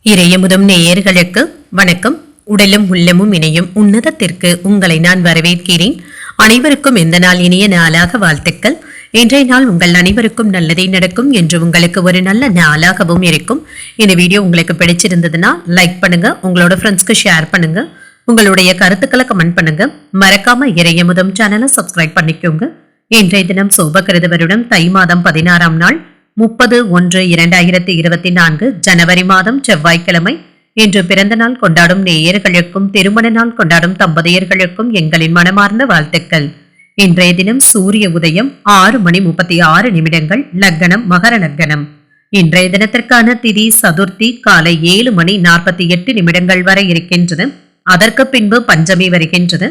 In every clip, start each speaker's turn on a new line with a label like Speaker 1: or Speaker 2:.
Speaker 1: இறையமுதம் நேயர்களுக்கு வணக்கம். உடலும் உள்ளமும் இணையும் உன்னதத்திற்கு உங்களை நான் வரவேற்கிறேன். அனைவருக்கும் எந்த நாள் இனிய நாளாக வாழ்த்துக்கள். இன்றைய நாள் உங்கள் அனைவருக்கும் நல்லதே நடக்கும் என்று உங்களுக்கு ஒரு நல்ல நாளாகவும் இருக்கும். இந்த வீடியோ உங்களுக்கு பிடிச்சிருந்ததுன்னா லைக் பண்ணுங்க, உங்களோட ஃப்ரெண்ட்ஸ்க்கு ஷேர் பண்ணுங்க, உங்களுடைய கருத்துக்களை கமெண்ட் பண்ணுங்க. மறக்காம இறையமுதம் சேனலை சப்ஸ்கிரைப் பண்ணிக்கோங்க. இன்றைய தினம் சோபகிருத வருடம் தை மாதம் 16ஆம் நாள் 30/1/2024 ஜனவரி மாதம் செவ்வாய்க்கிழமை. இன்று பிறந்த நாள் கொண்டாடும் நேயர்களுக்கும் திருமண நாள் கொண்டாடும் தம்பதியர்களுக்கும் எங்களின் மனமார்ந்த வாழ்த்துக்கள். இன்றைய தினம் சூரிய உதயம் 6:36 லக்னம் மகர லக்னம். இன்றைய தினத்திற்கான திதி சதுர்த்தி காலை 7:48 வரை இருக்கின்றது. அதற்கு பின்பு பஞ்சமி வருகின்றது.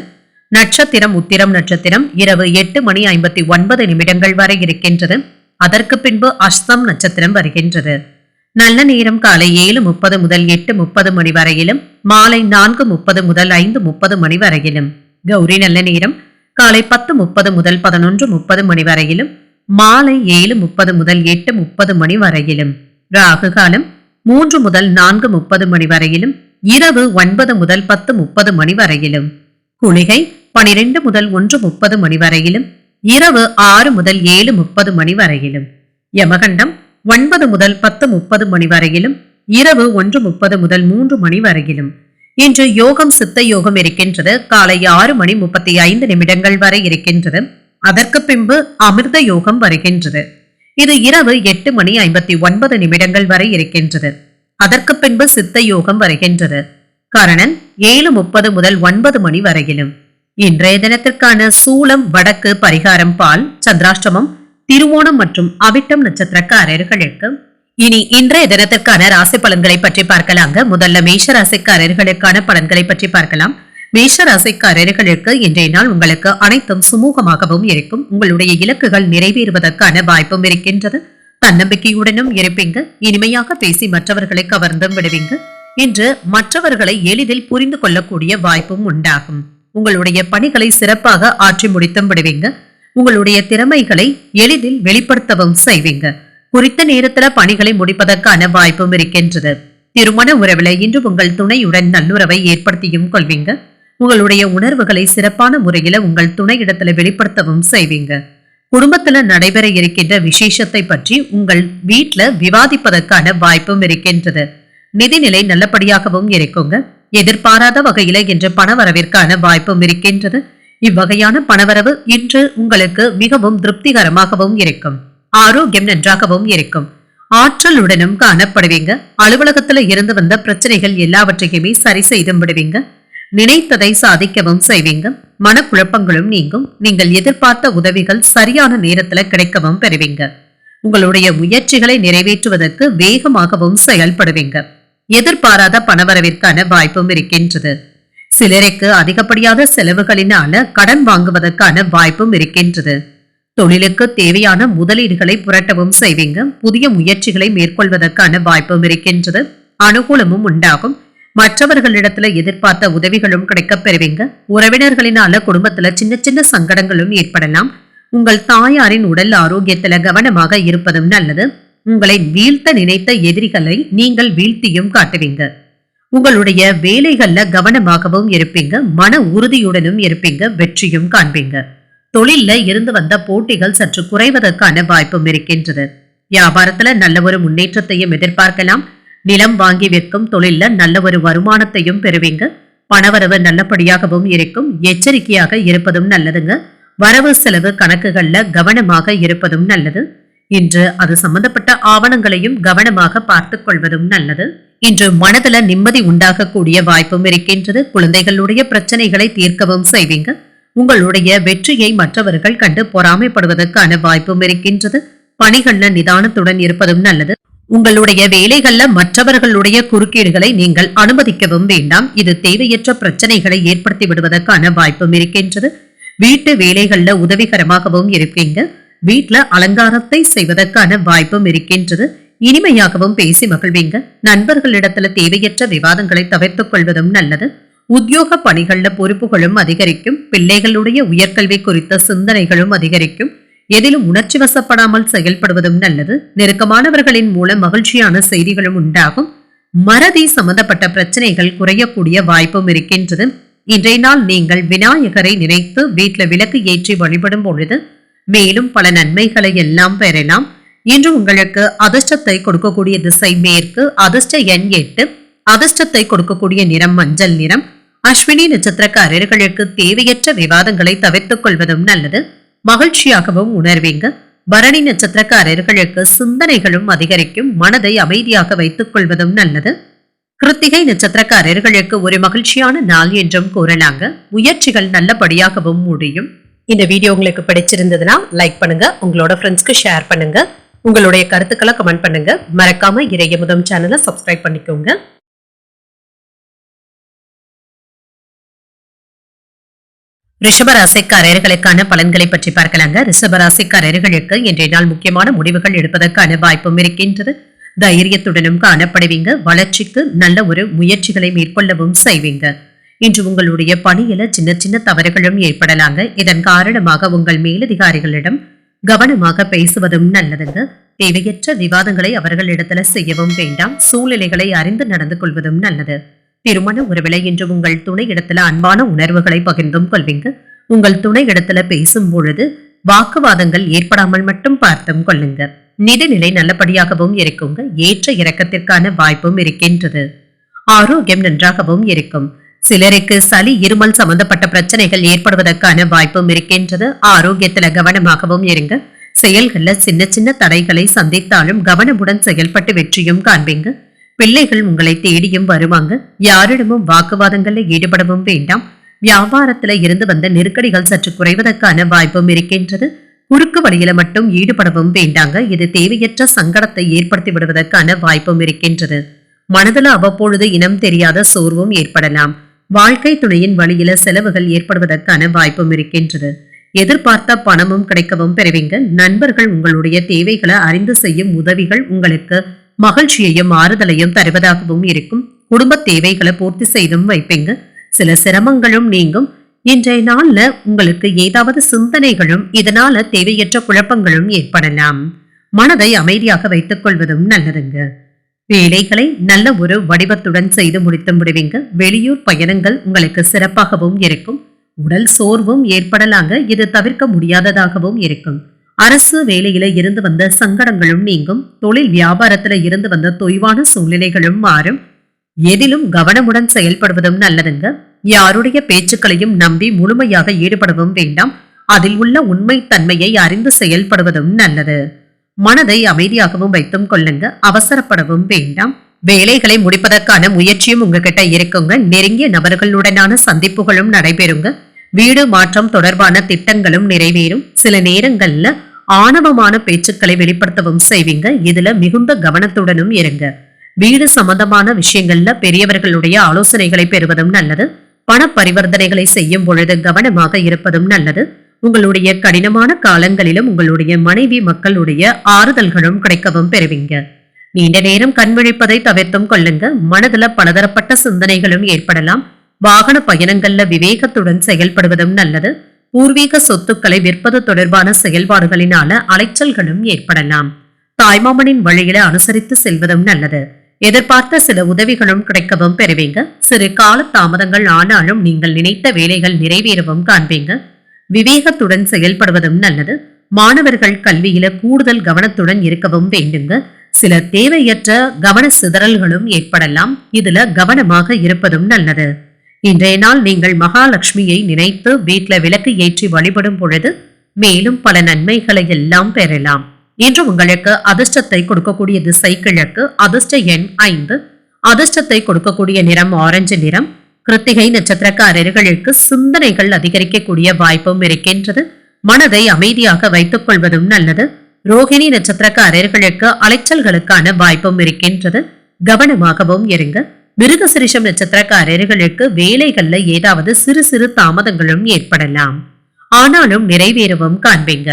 Speaker 1: நட்சத்திரம் உத்திரம் நட்சத்திரம் இரவு 8:59 வரை இருக்கின்றது. அதற்கு பின்பு அஸ்தம் நட்சத்திரம் வருகின்றது. நல்ல நேரம் காலை 7:30 முதல் 8:30 மணி வரையிலும், மாலை 4:30 முதல் 5:30 மணி வரையிலும். கௌரி நல்ல நேரம் காலை 10:30 முதல் 11:30 மணி வரையிலும், மாலை 7:30 முதல் 8:30 மணி வரையிலும். ராகு காலம் 3 முதல் 4:30 மணி வரையிலும், இரவு 9 முதல் 10:30 மணி வரையிலும். குளிகை 12 முதல் 1:30 மணி வரையிலும், இரவு 6 முதல் 7:30 மணி வரையிலும். யமகண்டம் 9 முதல் 10:30 மணி வரையிலும், இரவு 1:30 முதல் 3 மணி வரையிலும். இன்று யோகம் சித்த யோகம் இருக்கின்றது. காலை 6:35 வரை இருக்கின்றது. அதற்கு பின்பு அமிர்த யோகம் வருகின்றது. இது இரவு 8:59 வரை இருக்கின்றது. அதற்கு பின்பு சித்த யோகம் வருகின்றது. கரணன் 7:30 முதல் 9 மணி வரையிலும். இன்றைய தினத்திற்கான சூலம் வடக்கு, பரிகாரம் பால், சந்திராஷ்டமம் திருவோணம் மற்றும் அவிட்டம் நட்சத்திரக்காரர்களுக்கு. இனி இன்றைய தினத்திற்கான ராசி பலன்களை பற்றி பார்க்கலாங்க. முதல்ல மேஷ ராசிக்காரர்களுக்கான பலன்களை பற்றி பார்க்கலாம். மேஷ ராசிக்காரர்களுக்கு இன்றைய நாள் உங்களுக்கு அனைத்தும் சுமூகமாகவும் இருக்கும். உங்களுடைய இலக்குகள் நிறைவேறுவதற்கான வாய்ப்பும் இருக்கின்றது. தன்னம்பிக்கையுடனும் இருப்பீங்க. இனிமையாக பேசி மற்றவர்களை கவர்ந்தும் விடுவீங்க. இன்று மற்றவர்களை எளிதில் புரிந்து கொள்ளக்கூடிய வாய்ப்பும் உண்டாகும். உங்களுடைய பணிகளை சிறப்பாக ஆற்றி முடித்தும் விடுவீங்க. உங்களுடைய திறமைகளை எளிதில் வெளிப்படுத்தவும் செய்வீங்க. குறித்த நேரத்துல பணிகளை முடிப்பதற்கான வாய்ப்பும் இருக்கின்றது. திருமண உறவுல இன்று உங்கள் துணையுடன் நல்லுறவை ஏற்படுத்தியும் கொள்வீங்க. உங்களுடைய உணர்வுகளை சிறப்பான முறையில உங்கள் துணையிடத்துல வெளிப்படுத்தவும் செய்வீங்க. குடும்பத்துல நடைபெற இருக்கின்ற விசேஷத்தை பற்றி உங்கள் வீட்டுல விவாதிப்பதற்கான வாய்ப்பும் இருக்கின்றது. நிதிநிலை நல்லபடியாகவும் இருக்குங்க. எதிர்பாராத வகையில இன்று பணவரவிற்கான வாய்ப்பும் இருக்கின்றது. இவ்வகையான பணவரவு இன்று உங்களுக்கு மிகவும் திருப்திகரமாகவும் இருக்கும். ஆரோக்கியம் நன்றாகவும் இருக்கும். ஆற்றலுடனும் காணப்படுவீங்க. அலுவலகத்துல இருந்து வந்த பிரச்சனைகள் எல்லாவற்றையுமே சரி செய்து விடுவீங்க. நினைத்ததை சாதிக்கவும் செய்வீங்க. மனக்குழப்பங்களும் நீங்கும். நீங்கள் எதிர்பார்த்த உதவிகள் சரியான நேரத்துல கிடைக்கவும் பெறுவீங்க. உங்களுடைய முயற்சிகளை நிறைவேற்றுவதற்கு வேகமாகவும் செயல்படுவீங்க. எதிர்பாராத பணவரவிற்கான வாய்ப்பும் இருக்கின்றது. சிலருக்கு அதிகப்படியான செலவுகளினால கடன் வாங்குவதற்கான வாய்ப்பும் இருக்கின்றது. தொழிலுக்கு தேவையான முதலீடுகளை புரட்டவும் செய்வீங்க. புதிய முயற்சிகளை மேற்கொள்வதற்கான வாய்ப்பும் இருக்கின்றது. அனுகூலமும் உண்டாகும். மற்றவர்களிடத்துல எதிர்பார்த்த உதவிகளும் கிடைக்கப் பெறுவீங்க. உறவினர்களினால குடும்பத்துல சின்ன சின்ன சங்கடங்களும் ஏற்படலாம். உங்கள் தாயாரின் உடல் ஆரோக்கியத்துல கவனமாக இருப்பதும் நல்லது. உங்களை வீழ்த்த நினைத்த எதிரிகளை நீங்கள் வீழ்த்தியும் காட்டுவீங்க. உங்களுடைய வேலைகள்ல கவனமாகவும் இருப்பீங்க. மன உறுதியுடனும் இருப்பீங்க. வெற்றியும் காண்பீங்க. தொழில்ல இருந்து வந்த போட்டிகள் சற்று குறைவதற்கான வாய்ப்பும் இருக்கின்றது. வியாபாரத்துல நல்ல ஒரு முன்னேற்றத்தையும் எதிர்பார்க்கலாம். நிலம் வாங்கி விற்கும் தொழில்ல நல்ல ஒரு வருமானத்தையும் பெறுவீங்க. பணவரவு நல்லபடியாகவும் இருக்கும். எச்சரிக்கையாக இருப்பதும் நல்லதுங்க. வரவு செலவு கணக்குகள்ல கவனமாக இருப்பதும் நல்லது. இன்று அது சம்பந்தப்பட்ட ஆவணங்களையும் கவனமாக பார்த்துக் கொள்வதும் நல்லது. இன்று மனதுல நிம்மதி உண்டாகக்கூடிய வாய்ப்பும் இருக்கின்றது. குழந்தைகளுடைய பிரச்சனைகளை தீர்க்கவும் செய்வீங்க. உங்களுடைய வெற்றியை மற்றவர்கள் கண்டு பொறாமைப்படுவதற்கான வாய்ப்பும் இருக்கின்றது. பணிகள்ல நிதானத்துடன் இருப்பதும் நல்லது. உங்களுடைய வேலைகள்ல மற்றவர்களுடைய குறுக்கீடுகளை நீங்கள் அனுமதிக்கவும் வேண்டாம். இது தேவையற்ற பிரச்சனைகளை ஏற்படுத்தி விடுவதற்கான வாய்ப்பும் இருக்கின்றது. வீட்டு வேலைகள்ல உதவிகரமாகவும் இருப்பீங்க. வீட்டுல அலங்காரத்தை செய்வதற்கான வாய்ப்பும் இருக்கின்றது. இனிமையாகவும் பேசி மகிழ்வீங்க. நண்பர்களிடத்துல தேவையற்ற விவாதங்களை தவிர்த்துக் கொள்வதும் நல்லது. உத்தியோக பணிகள்ல பொறுப்புகளும் அதிகரிக்கும். பிள்ளைகளுடைய உயர்கல்வி குறித்த சிந்தனைகளும் அதிகரிக்கும். எதிலும் உணர்ச்சி வசப்படாமல் செயல்படுவதும் நல்லது. நெருக்கமானவர்களின் மூலம் மகிழ்ச்சியான செய்திகளும் உண்டாகும். மறதி சம்பந்தப்பட்ட பிரச்சனைகள் குறையக்கூடிய வாய்ப்பும் இருக்கின்றது. இன்றைய நாள் நீங்கள் விநாயகரை நினைத்து வீட்டுல விளக்கு ஏற்றி வழிபடும் பொழுது மேலும் பல நன்மைகளை எல்லாம் பெறலாம். இன்று உங்களுக்கு அதிர்ஷ்டத்தை கொடுக்கக்கூடிய திசை மேற்கு, அதிர்ஷ்ட எண் 8, அதிர்ஷ்டத்தை கொடுக்கக்கூடிய நிறம் மஞ்சள் நிறம். அஸ்வினி நட்சத்திரக்காரர்களுக்கு தேவையற்ற விவாதங்களை தவிர்த்துக் கொள்வதும் நல்லது. மகிழ்ச்சியாகவும் உணர்வீங்க. பரணி நட்சத்திரக்காரர்களுக்கு சிந்தனைகளும் அதிகரிக்கும். மனதை அமைதியாக வைத்துக் கொள்வதும் நல்லது. கிருத்திகை நட்சத்திரக்காரர்களுக்கு ஒரு மகிழ்ச்சியான நாள் என்றும் கூறலாங்க. முயற்சிகள் நல்லபடியாகவும் முடியும். இந்த வீடியோ உங்களுக்கு பிடிச்சிருந்ததுன்னா லைக் பண்ணுங்க, உங்களோட ஃப்ரெண்ட்ஸ்க்கு ஷேர் பண்ணுங்க, உங்களுடைய கருத்துக்களை கமெண்ட் பண்ணுங்க. மறக்காம இறையமுதம் சேனலை சப்ஸ்கிரைப் பண்ணிக்கோங்க. ரிஷபராசிக்காரர்களுக்கான பலன்களை பற்றி பார்க்கலாங்க. ரிஷபராசிக்காரர்களுக்கு இன்றைய நாள் முக்கியமான முடிவுகள் எடுப்பதற்கான வாய்ப்பும் இருக்கின்றது. தைரியத்துடனும் காணப்படுவீங்க. வளர்ச்சிக்கு நல்ல ஒரு முயற்சிகளை மேற்கொள்ளவும் செய்வீங்க. இன்று உங்களுடைய பணியில சின்ன சின்ன தவறுகளும் ஏற்படலாங்க. இதன் காரணமாக உங்கள் மேலதிகாரிகளிடம் கவனமாக பேசுவதும் நல்லதுங்க. தேவையற்ற விவாதங்களை அவர்களிடத்துல செய்யவும் வேண்டாம். சூழ்நிலைகளை அறிந்து நடந்து கொள்வதும் நல்லது. திருமண உறவில இன்று உங்கள் துணை இடத்துல அன்பான உணர்வுகளை பகிர்ந்தும் கொள்வீங்க. உங்கள் துணை இடத்துல பேசும் பொழுது வாக்குவாதங்கள் ஏற்படாமல் மட்டும் பார்த்தும் கொள்ளுங்க. நிதிநிலை நல்லபடியாகவும் இருக்குங்க. ஏற்ற இறக்கத்திற்கான வாய்ப்பும் இருக்கின்றது. ஆரோக்கியம் நன்றாகவும் இருக்கும். சிலருக்கு சளி இருமல் சம்பந்தப்பட்ட பிரச்சனைகள் ஏற்படுவதற்கான வாய்ப்பும் இருக்கின்றது. ஆரோக்கியத்துல கவனமாகவும் இருங்க. செயல்கள்ல சின்ன சின்ன தடைகளை சந்தித்தாலும் கவனமுடன் செயல்பட்டு வெற்றியும் காண்பீங்க. பிள்ளைகள் உங்களை தேடியும் வருவாங்க. யாரிடமும் வாக்குவாதங்கள்ல ஈடுபடவும் வேண்டாம். வியாபாரத்துல இருந்து வந்த நெருக்கடிகள் சற்று குறைவதற்கான வாய்ப்பும் இருக்கின்றது. குறுக்கு வழியில மட்டும் ஈடுபடவும் வேண்டாங்க. இது தேவையற்ற சங்கடத்தை ஏற்படுத்தி விடுவதற்கான வாய்ப்பும் இருக்கின்றது. மனதில் அவ்வப்பொழுது இனம் தெரியாத சோர்வும் ஏற்படலாம். வாழ்க்கை துணையின் வழியில செலவுகள் ஏற்படுவதற்கான வாய்ப்பும் இருக்கின்றது. எதிர்பார்த்த பணமும் கிடைக்கவும் பெறுவீங்க. நண்பர்கள் உங்களுடைய தேவைகளை அறிந்து செய்யும் உதவிகள் உங்களுக்கு மகிழ்ச்சியையும் ஆறுதலையும் தருவதாகவும் இருக்கும். குடும்ப தேவைகளை பூர்த்தி செய்தும் வைப்பீங்க. சில சிரமங்களும் நீங்கும். இன்றைய நாள்ல உங்களுக்கு ஏதாவது சிந்தனைகளும் இதனால தேவையற்ற குழப்பங்களும் ஏற்படலாம். மனதை அமைதியாக வைத்துக் கொள்வதும் நல்லதுங்க. வேலைகளை நல்ல ஒரு வடிவத்துடன் செய்து முடித்து விடுவீங்க. வெளியூர் பயணங்கள் உங்களுக்கு சிறப்பாகவும் இருக்கும். உடல் சோர்வும் ஏற்படலாங்க. இது தவிர்க்க முடியாததாகவும் இருக்கும். அரசு வேலையில இருந்து வந்த சங்கடங்களும் நீங்கும். தொழில் வியாபாரத்துல இருந்து வந்த தொய்வான சூழ்நிலைகளும் மாறும். எதிலும் கவனமுடன் செயல்படுவதும் நல்லதுங்க. யாருடைய பேச்சுக்களையும் நம்பி முழுமையாக ஈடுபடவும் வேண்டாம். அதில் உள்ள உண்மை தன்மையை அறிந்து செயல்படுவதும் நல்லது. மனதை அமைதியாகவும் வைத்தும் கொள்ளுங்க. அவசரப்படவும் வேண்டாம். வேலைகளை முடிப்பதற்கான முயற்சியும் உங்ககிட்ட இருக்குங்க. நெருங்கிய நபர்களுடனான சந்திப்புகளும் நடைபெறுங்க. வீடு மாற்றம் தொடர்பான திட்டங்களும் நிறைவேறும். சில நேரங்கள்ல ஆணவமான பேச்சுக்களை வெளிப்படுத்தவும் செய்வீங்க. இதுல மிகுந்த கவனத்துடனும் இருங்க. வீடு சம்பந்தமான விஷயங்கள்ல பெரியவர்களுடைய ஆலோசனைகளை பெறுவதும் நல்லது. பண பரிவர்த்தனைகளை செய்யும் பொழுது கவனமாக இருப்பதும் நல்லது. உங்களுடைய கடினமான காலங்களிலும் உங்களுடைய மனைவி மக்களுடைய ஆறுதல்களும் கிடைக்கவும் பெறுவீங்க. நீண்ட நேரம் கண்விழிப்பதை தவிர்த்தும் கொள்ளுங்க. மனதுல பலதரப்பட்ட சிந்தனைகளும் ஏற்படலாம். வாகன பயணங்கள்ல விவேகத்துடன் செயல்படுவதும் நல்லது. பூர்வீக சொத்துக்களை விற்பது தொடர்பான செயல்பாடுகளினால அலைச்சல்களும் ஏற்படலாம். தாய்மாமனின் வழியில அனுசரித்து செல்வதும் நல்லது. எதிர்பார்த்த சில உதவிகளும் கிடைக்கவும் பெறுவீங்க. சிறு கால தாமதங்கள் ஆனாலும் நீங்கள் நினைத்த வேலைகள் நிறைவேறவும் காண்பீங்க. விவேகத்துடன் செயல்படுவதும் நல்லது. மாணவர்கள் கல்வியில கூடுதல் கவனத்துடன் இருக்கவும் வேண்டுங்க. சில தேவையற்ற கவன சிதறல்களும் ஏற்படலாம். இதுல கவனமாக இருப்பதும் நல்லது. இன்றைய நாள் நீங்கள் மகாலட்சுமியை நினைத்து வீட்டுல விளக்கு ஏற்றி வழிபடும் பொழுது மேலும் பல நன்மைகளை எல்லாம் பெறலாம். இன்று உங்களுக்கு அதிர்ஷ்டத்தை கொடுக்கக்கூடிய திசை கிழக்கு, அதிர்ஷ்ட எண் 5, அதிர்ஷ்டத்தை கொடுக்கக்கூடிய நிறம் ஆரஞ்சு நிறம். கிருத்திகை நட்சத்திரக்காரர்களுக்கு சிந்தனைகள் அதிகரிக்கக்கூடிய வாய்ப்பும் இருக்கின்றது. மனதை அமைதியாக வைத்துக் கொள்வதும் நல்லது. ரோகிணி நட்சத்திரக்காரர்களுக்கு அலைச்சல்களுக்கான வாய்ப்பும் இருக்கின்றது. கவனமாகவும் இருங்க. மிருகசிரிஷம் நட்சத்திரக்காரர்களுக்கு வேலைகள்ல ஏதாவது சிறு சிறு தாமதங்களும் ஏற்படலாம். ஆனாலும் நிறைவேறவும் காண்பீங்க.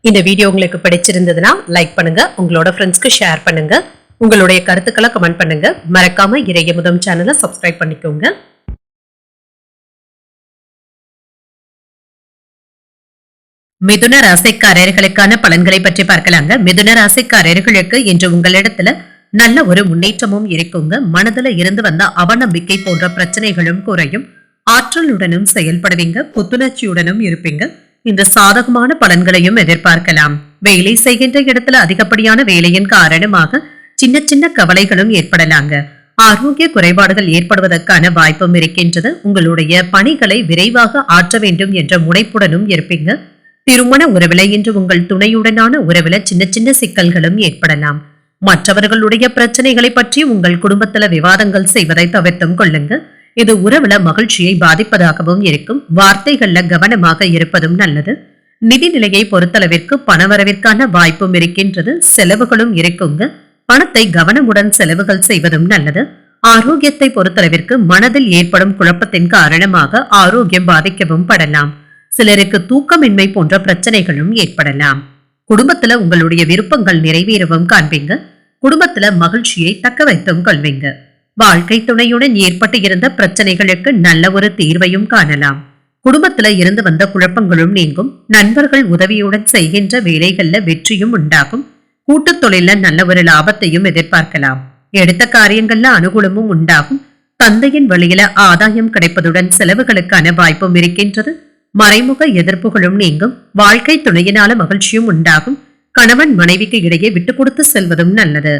Speaker 1: இந்த வீடியோ உங்களுக்கு பிடிச்சிருந்ததுன்னா லைக் பண்ணுங்க, உங்களோட ஃப்ரெண்ட்ஸ்க்கு ஷேர் பண்ணுங்க, உங்களுடைய கருத்துக்களை கமெண்ட் பண்ணுங்க. மறக்காம இறையமுதம் சேனலை சப்ஸ்கிரைப் பண்ணிக்கோங்க. மிதுன ராசிக்காரர்களுக்கான பலன்களை பற்றி பார்க்கலாங்க. மிதுன ராசிக்காரர்களுக்கு இன்று உங்களிடத்துல நல்ல ஒரு முன்னேற்றமும் இருக்குங்க. மனதுல இருந்து வந்த அவநம்பிக்கை போன்ற பிரச்சனைகளும் குறையும். ஆற்றலுடனும் செயல்படுவீங்க. புத்துணர்ச்சியுடனும் இருப்பீங்க. இந்த சாதகமான பலன்களையும் எதிர்பார்க்கலாம். வேலை செய்கின்ற இடத்துல அதிகப்படியான வேலையின் காரணமாக சின்ன சின்ன கவலைகளும் ஏற்படலாங்க. ஆரோக்கிய குறைபாடுகள் ஏற்படுவதற்கான வாய்ப்பும் இருக்கின்றது. உங்களுடைய பணிகளை விரைவாக ஆற்ற வேண்டும் என்ற முனைப்புடனும் இருப்பீங்க. திருமண உறவில இன்று உங்கள் துணையுடனான உறவில சின்ன சின்ன சிக்கல்களும் ஏற்படலாம். மற்றவர்களுடைய பிரச்சனைகளை பற்றி உங்கள் குடும்பத்துல விவாதங்கள் செய்வதை தவிர்த்தும் கொள்ளுங்க. இது உறவுல மகிழ்ச்சியை பாதிப்பதாகவும் இருக்கும். வார்த்தைகள்ல கவனமாக இருப்பதும் நல்லது. நிதி நிலையை பொறுத்தளவிற்கு பணவரவிற்கான வாய்ப்பும் இருக்கின்றது. செலவுகளும் இருக்குங்க. பணத்தை கவனமுடன் செலவுகள் செய்வதும் நல்லது. ஆரோக்கியத்தை பொறுத்தளவிற்கு மனதில் ஏற்படும் குழப்பத்தின் காரணமாக ஆரோக்கியம் பாதிக்கவும் படலாம். சிலருக்கு தூக்கமின்மை போன்ற பிரச்சனைகளும் ஏற்படலாம். குடும்பத்துல உங்களுடைய விருப்பங்கள் நிறைவேறவும் காண்பீங்க. குடும்பத்துல மகிழ்ச்சியை தக்க வைத்தும் கொள்வீங்க. வாழ்க்கை துணையுடன் ஏற்பட்டு இருந்த பிரச்சனைகளுக்கு நல்ல ஒரு தீர்வையும் காணலாம். குடும்பத்துல இருந்து வந்த குழப்பங்களும் நீங்கும். நண்பர்கள் உதவியுடன் செய்கின்ற வேலைகள்ல வெற்றியும் உண்டாகும். கூட்டுத் தொழில நல்ல ஒரு லாபத்தையும் எதிர்பார்க்கலாம். எடுத்த காரியங்கள்ல அனுகூலமும் உண்டாகும். தந்தையின் வழியில ஆதாயம் கிடைப்பதுடன் செலவுகளுக்கான வாய்ப்பும் இருக்கின்றது. மறைமுக எதிர்ப்புகளும் நீங்கும். வாழ்க்கை துணையினால மகிழ்ச்சியும் உண்டாகும். கணவன் மனைவிக்கு இடையே விட்டு கொடுத்து செல்வதும் நல்லது.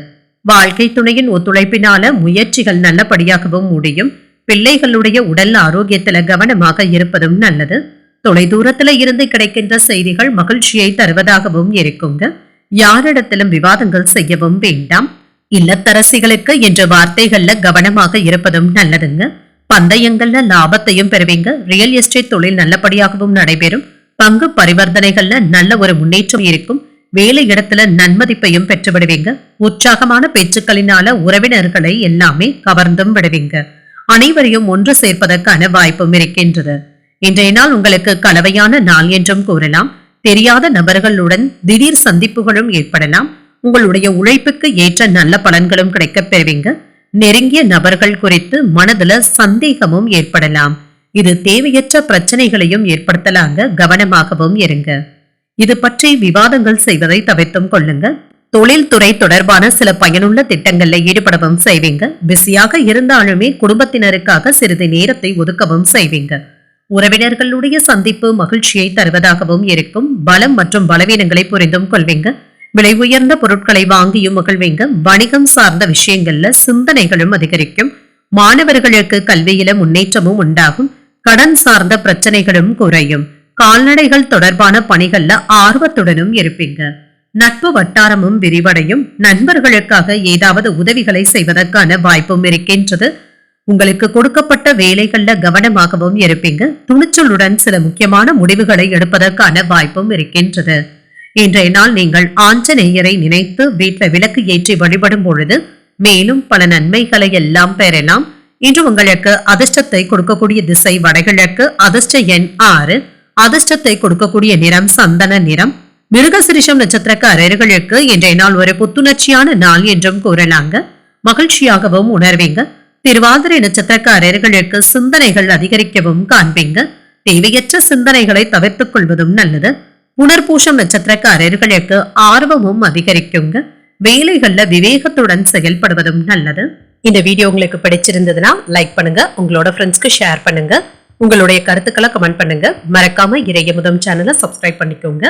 Speaker 1: வாழ்க்கை துணையின் ஒத்துழைப்பினால முயற்சிகள் நல்லபடியாகவும் முடியும். பிள்ளைகளுடைய உடல் ஆரோக்கியத்துல கவனமாக இருப்பதும் நல்லது. தொலை தூரத்துல இருந்து கிடைக்கின்ற செய்திகள் மகிழ்ச்சியை தருவதாகவும் இருக்குங்க. யாரிடத்திலும் விவாதங்கள் செய்யவும் வேண்டாம். இல்லத்தரசிகளுக்கு என்ற வார்த்தைகள்ல கவனமாக இருப்பதும் நல்லதுங்க. பந்தயங்கள்ல லாபத்தையும் பெறுவீங்க. ரியல் எஸ்டேட் தொழில் நல்லபடியாகவும் நடைபெறும். பங்கு பரிவர்த்தனைகள்ல நல்ல ஒரு முன்னேற்றம் இருக்கும். வேலை இடத்துல நன்மதிப்பையும் பெற்று விடுவீங்க. உற்சாகமான பேச்சுக்களினால உறவினர்களை எல்லாமே கவர்ந்தும் விடுவீங்க. அனைவரையும் ஒன்று சேர்ப்பதற்கான வாய்ப்பும் இருக்கின்றது. இன்றைய நாள் உங்களுக்கு கலவையான நாள் என்றும் கூறலாம். தெரியாத நபர்களுடன் திடீர் சந்திப்புகளும் ஏற்படலாம். உங்களுடைய உழைப்புக்கு ஏற்ற நல்ல பலன்களும் கிடைக்கப் பெறுவீங்க. நெருங்கிய நபர்கள் குறித்து மனதுல சந்தேகமும் ஏற்படலாம். இது தேவையற்ற பிரச்சனைகளையும் ஏற்படுத்தலாங்க. கவனமாகவும் இருங்க. இது பற்றி விவாதங்கள் செய்வதை தவிர்த்தும் கொள்ளுங்க. தொழில்துறை தொடர்பான சில பயனுள்ள திட்டங்கள்ல ஈடுபடவும் செய்வீங்க. பிஸியாக இருந்தாலுமே குடும்பத்தினருக்காக சிறிது நேரத்தை ஒதுக்கவும் செய்வீங்க. உறவினர்களுடைய சந்திப்பு மகிழ்ச்சியை தருவதாகவும் இருக்கும். பலம் மற்றும் பலவீனங்களை புரிந்தும் கொள்வீங்க. விலை உயர்ந்த பொருட்களை வாங்கியும் மகிழ்வீங்க. வணிகம் சார்ந்த விஷயங்கள்ல சிந்தனைகளும் அதிகரிக்கும். மாணவர்களுக்கு கல்வியில முன்னேற்றமும் உண்டாகும். கடன் சார்ந்த பிரச்சனைகளும் குறையும். கால்நடைகள் தொடர்பான பணிகள்ல ஆர்வத்துடனும் இருப்பீங்க. நட்பு வட்டாரமும் விரிவடையும். நண்பர்களுக்காக ஏதாவது உதவிகளை செய்வதற்கான வாய்ப்பும் இருக்கின்றது. உங்களுக்கு கொடுக்கப்பட்ட வேலைகள்ல கவனமாகவும் இருப்பீங்க. துணிச்சலுடன் சில முக்கியமான முடிவுகளை எடுப்பதற்கான வாய்ப்பும் இருக்கின்றது. இன்றைய நாள் நீங்கள் ஆஞ்சநேயரை நினைத்து வீட்டில் விளக்கு ஏற்றி வழிபடும் பொழுது மேலும் பல நன்மைகளை எல்லாம் பெறலாம். இன்று உங்களுக்கு அதிர்ஷ்டத்தை கொடுக்கக்கூடிய திசை வடகிழக்கு. அதிர்ஷ்ட எண் 6. அதிர்ஷ்டத்தை கொடுக்கக்கூடிய நிறம் சந்தன நிறம். மிருகசிரிஷம் நட்சத்திரக்காரர்களுக்கு இன்றைய நாள் ஒரு புத்துணர்ச்சியான நாள் என்றும் கூறலாங்க. மகிழ்ச்சியாகவும் உணர்வீங்க. திருவாதிரை நட்சத்திரக்காரர்களுக்கு சிந்தனைகள் அதிகரிக்கவும் காண்பீங்க. தேவையற்ற சிந்தனைகளை தவிர்த்துக் கொள்வதும் நல்லது. புனர்பூசம் நட்சத்திரக்காரர்களுக்கு ஆர்வமும் அதிகரிக்குங்க. வேலைகள்ல விவேகத்துடன் செயல்படுவதும் நல்லது. இந்த வீடியோ உங்களுக்கு பிடிச்சிருந்ததுன்னா லைக் பண்ணுங்க. உங்களோட ஃப்ரெண்ட்ஸ்க்கு ஷேர் பண்ணுங்க. உங்களுடைய கருத்துக்களை கமெண்ட் பண்ணுங்க. மறக்காம இறையமுதம் சேனலை சப்ஸ்கிரைப் பண்ணிக்கோங்க.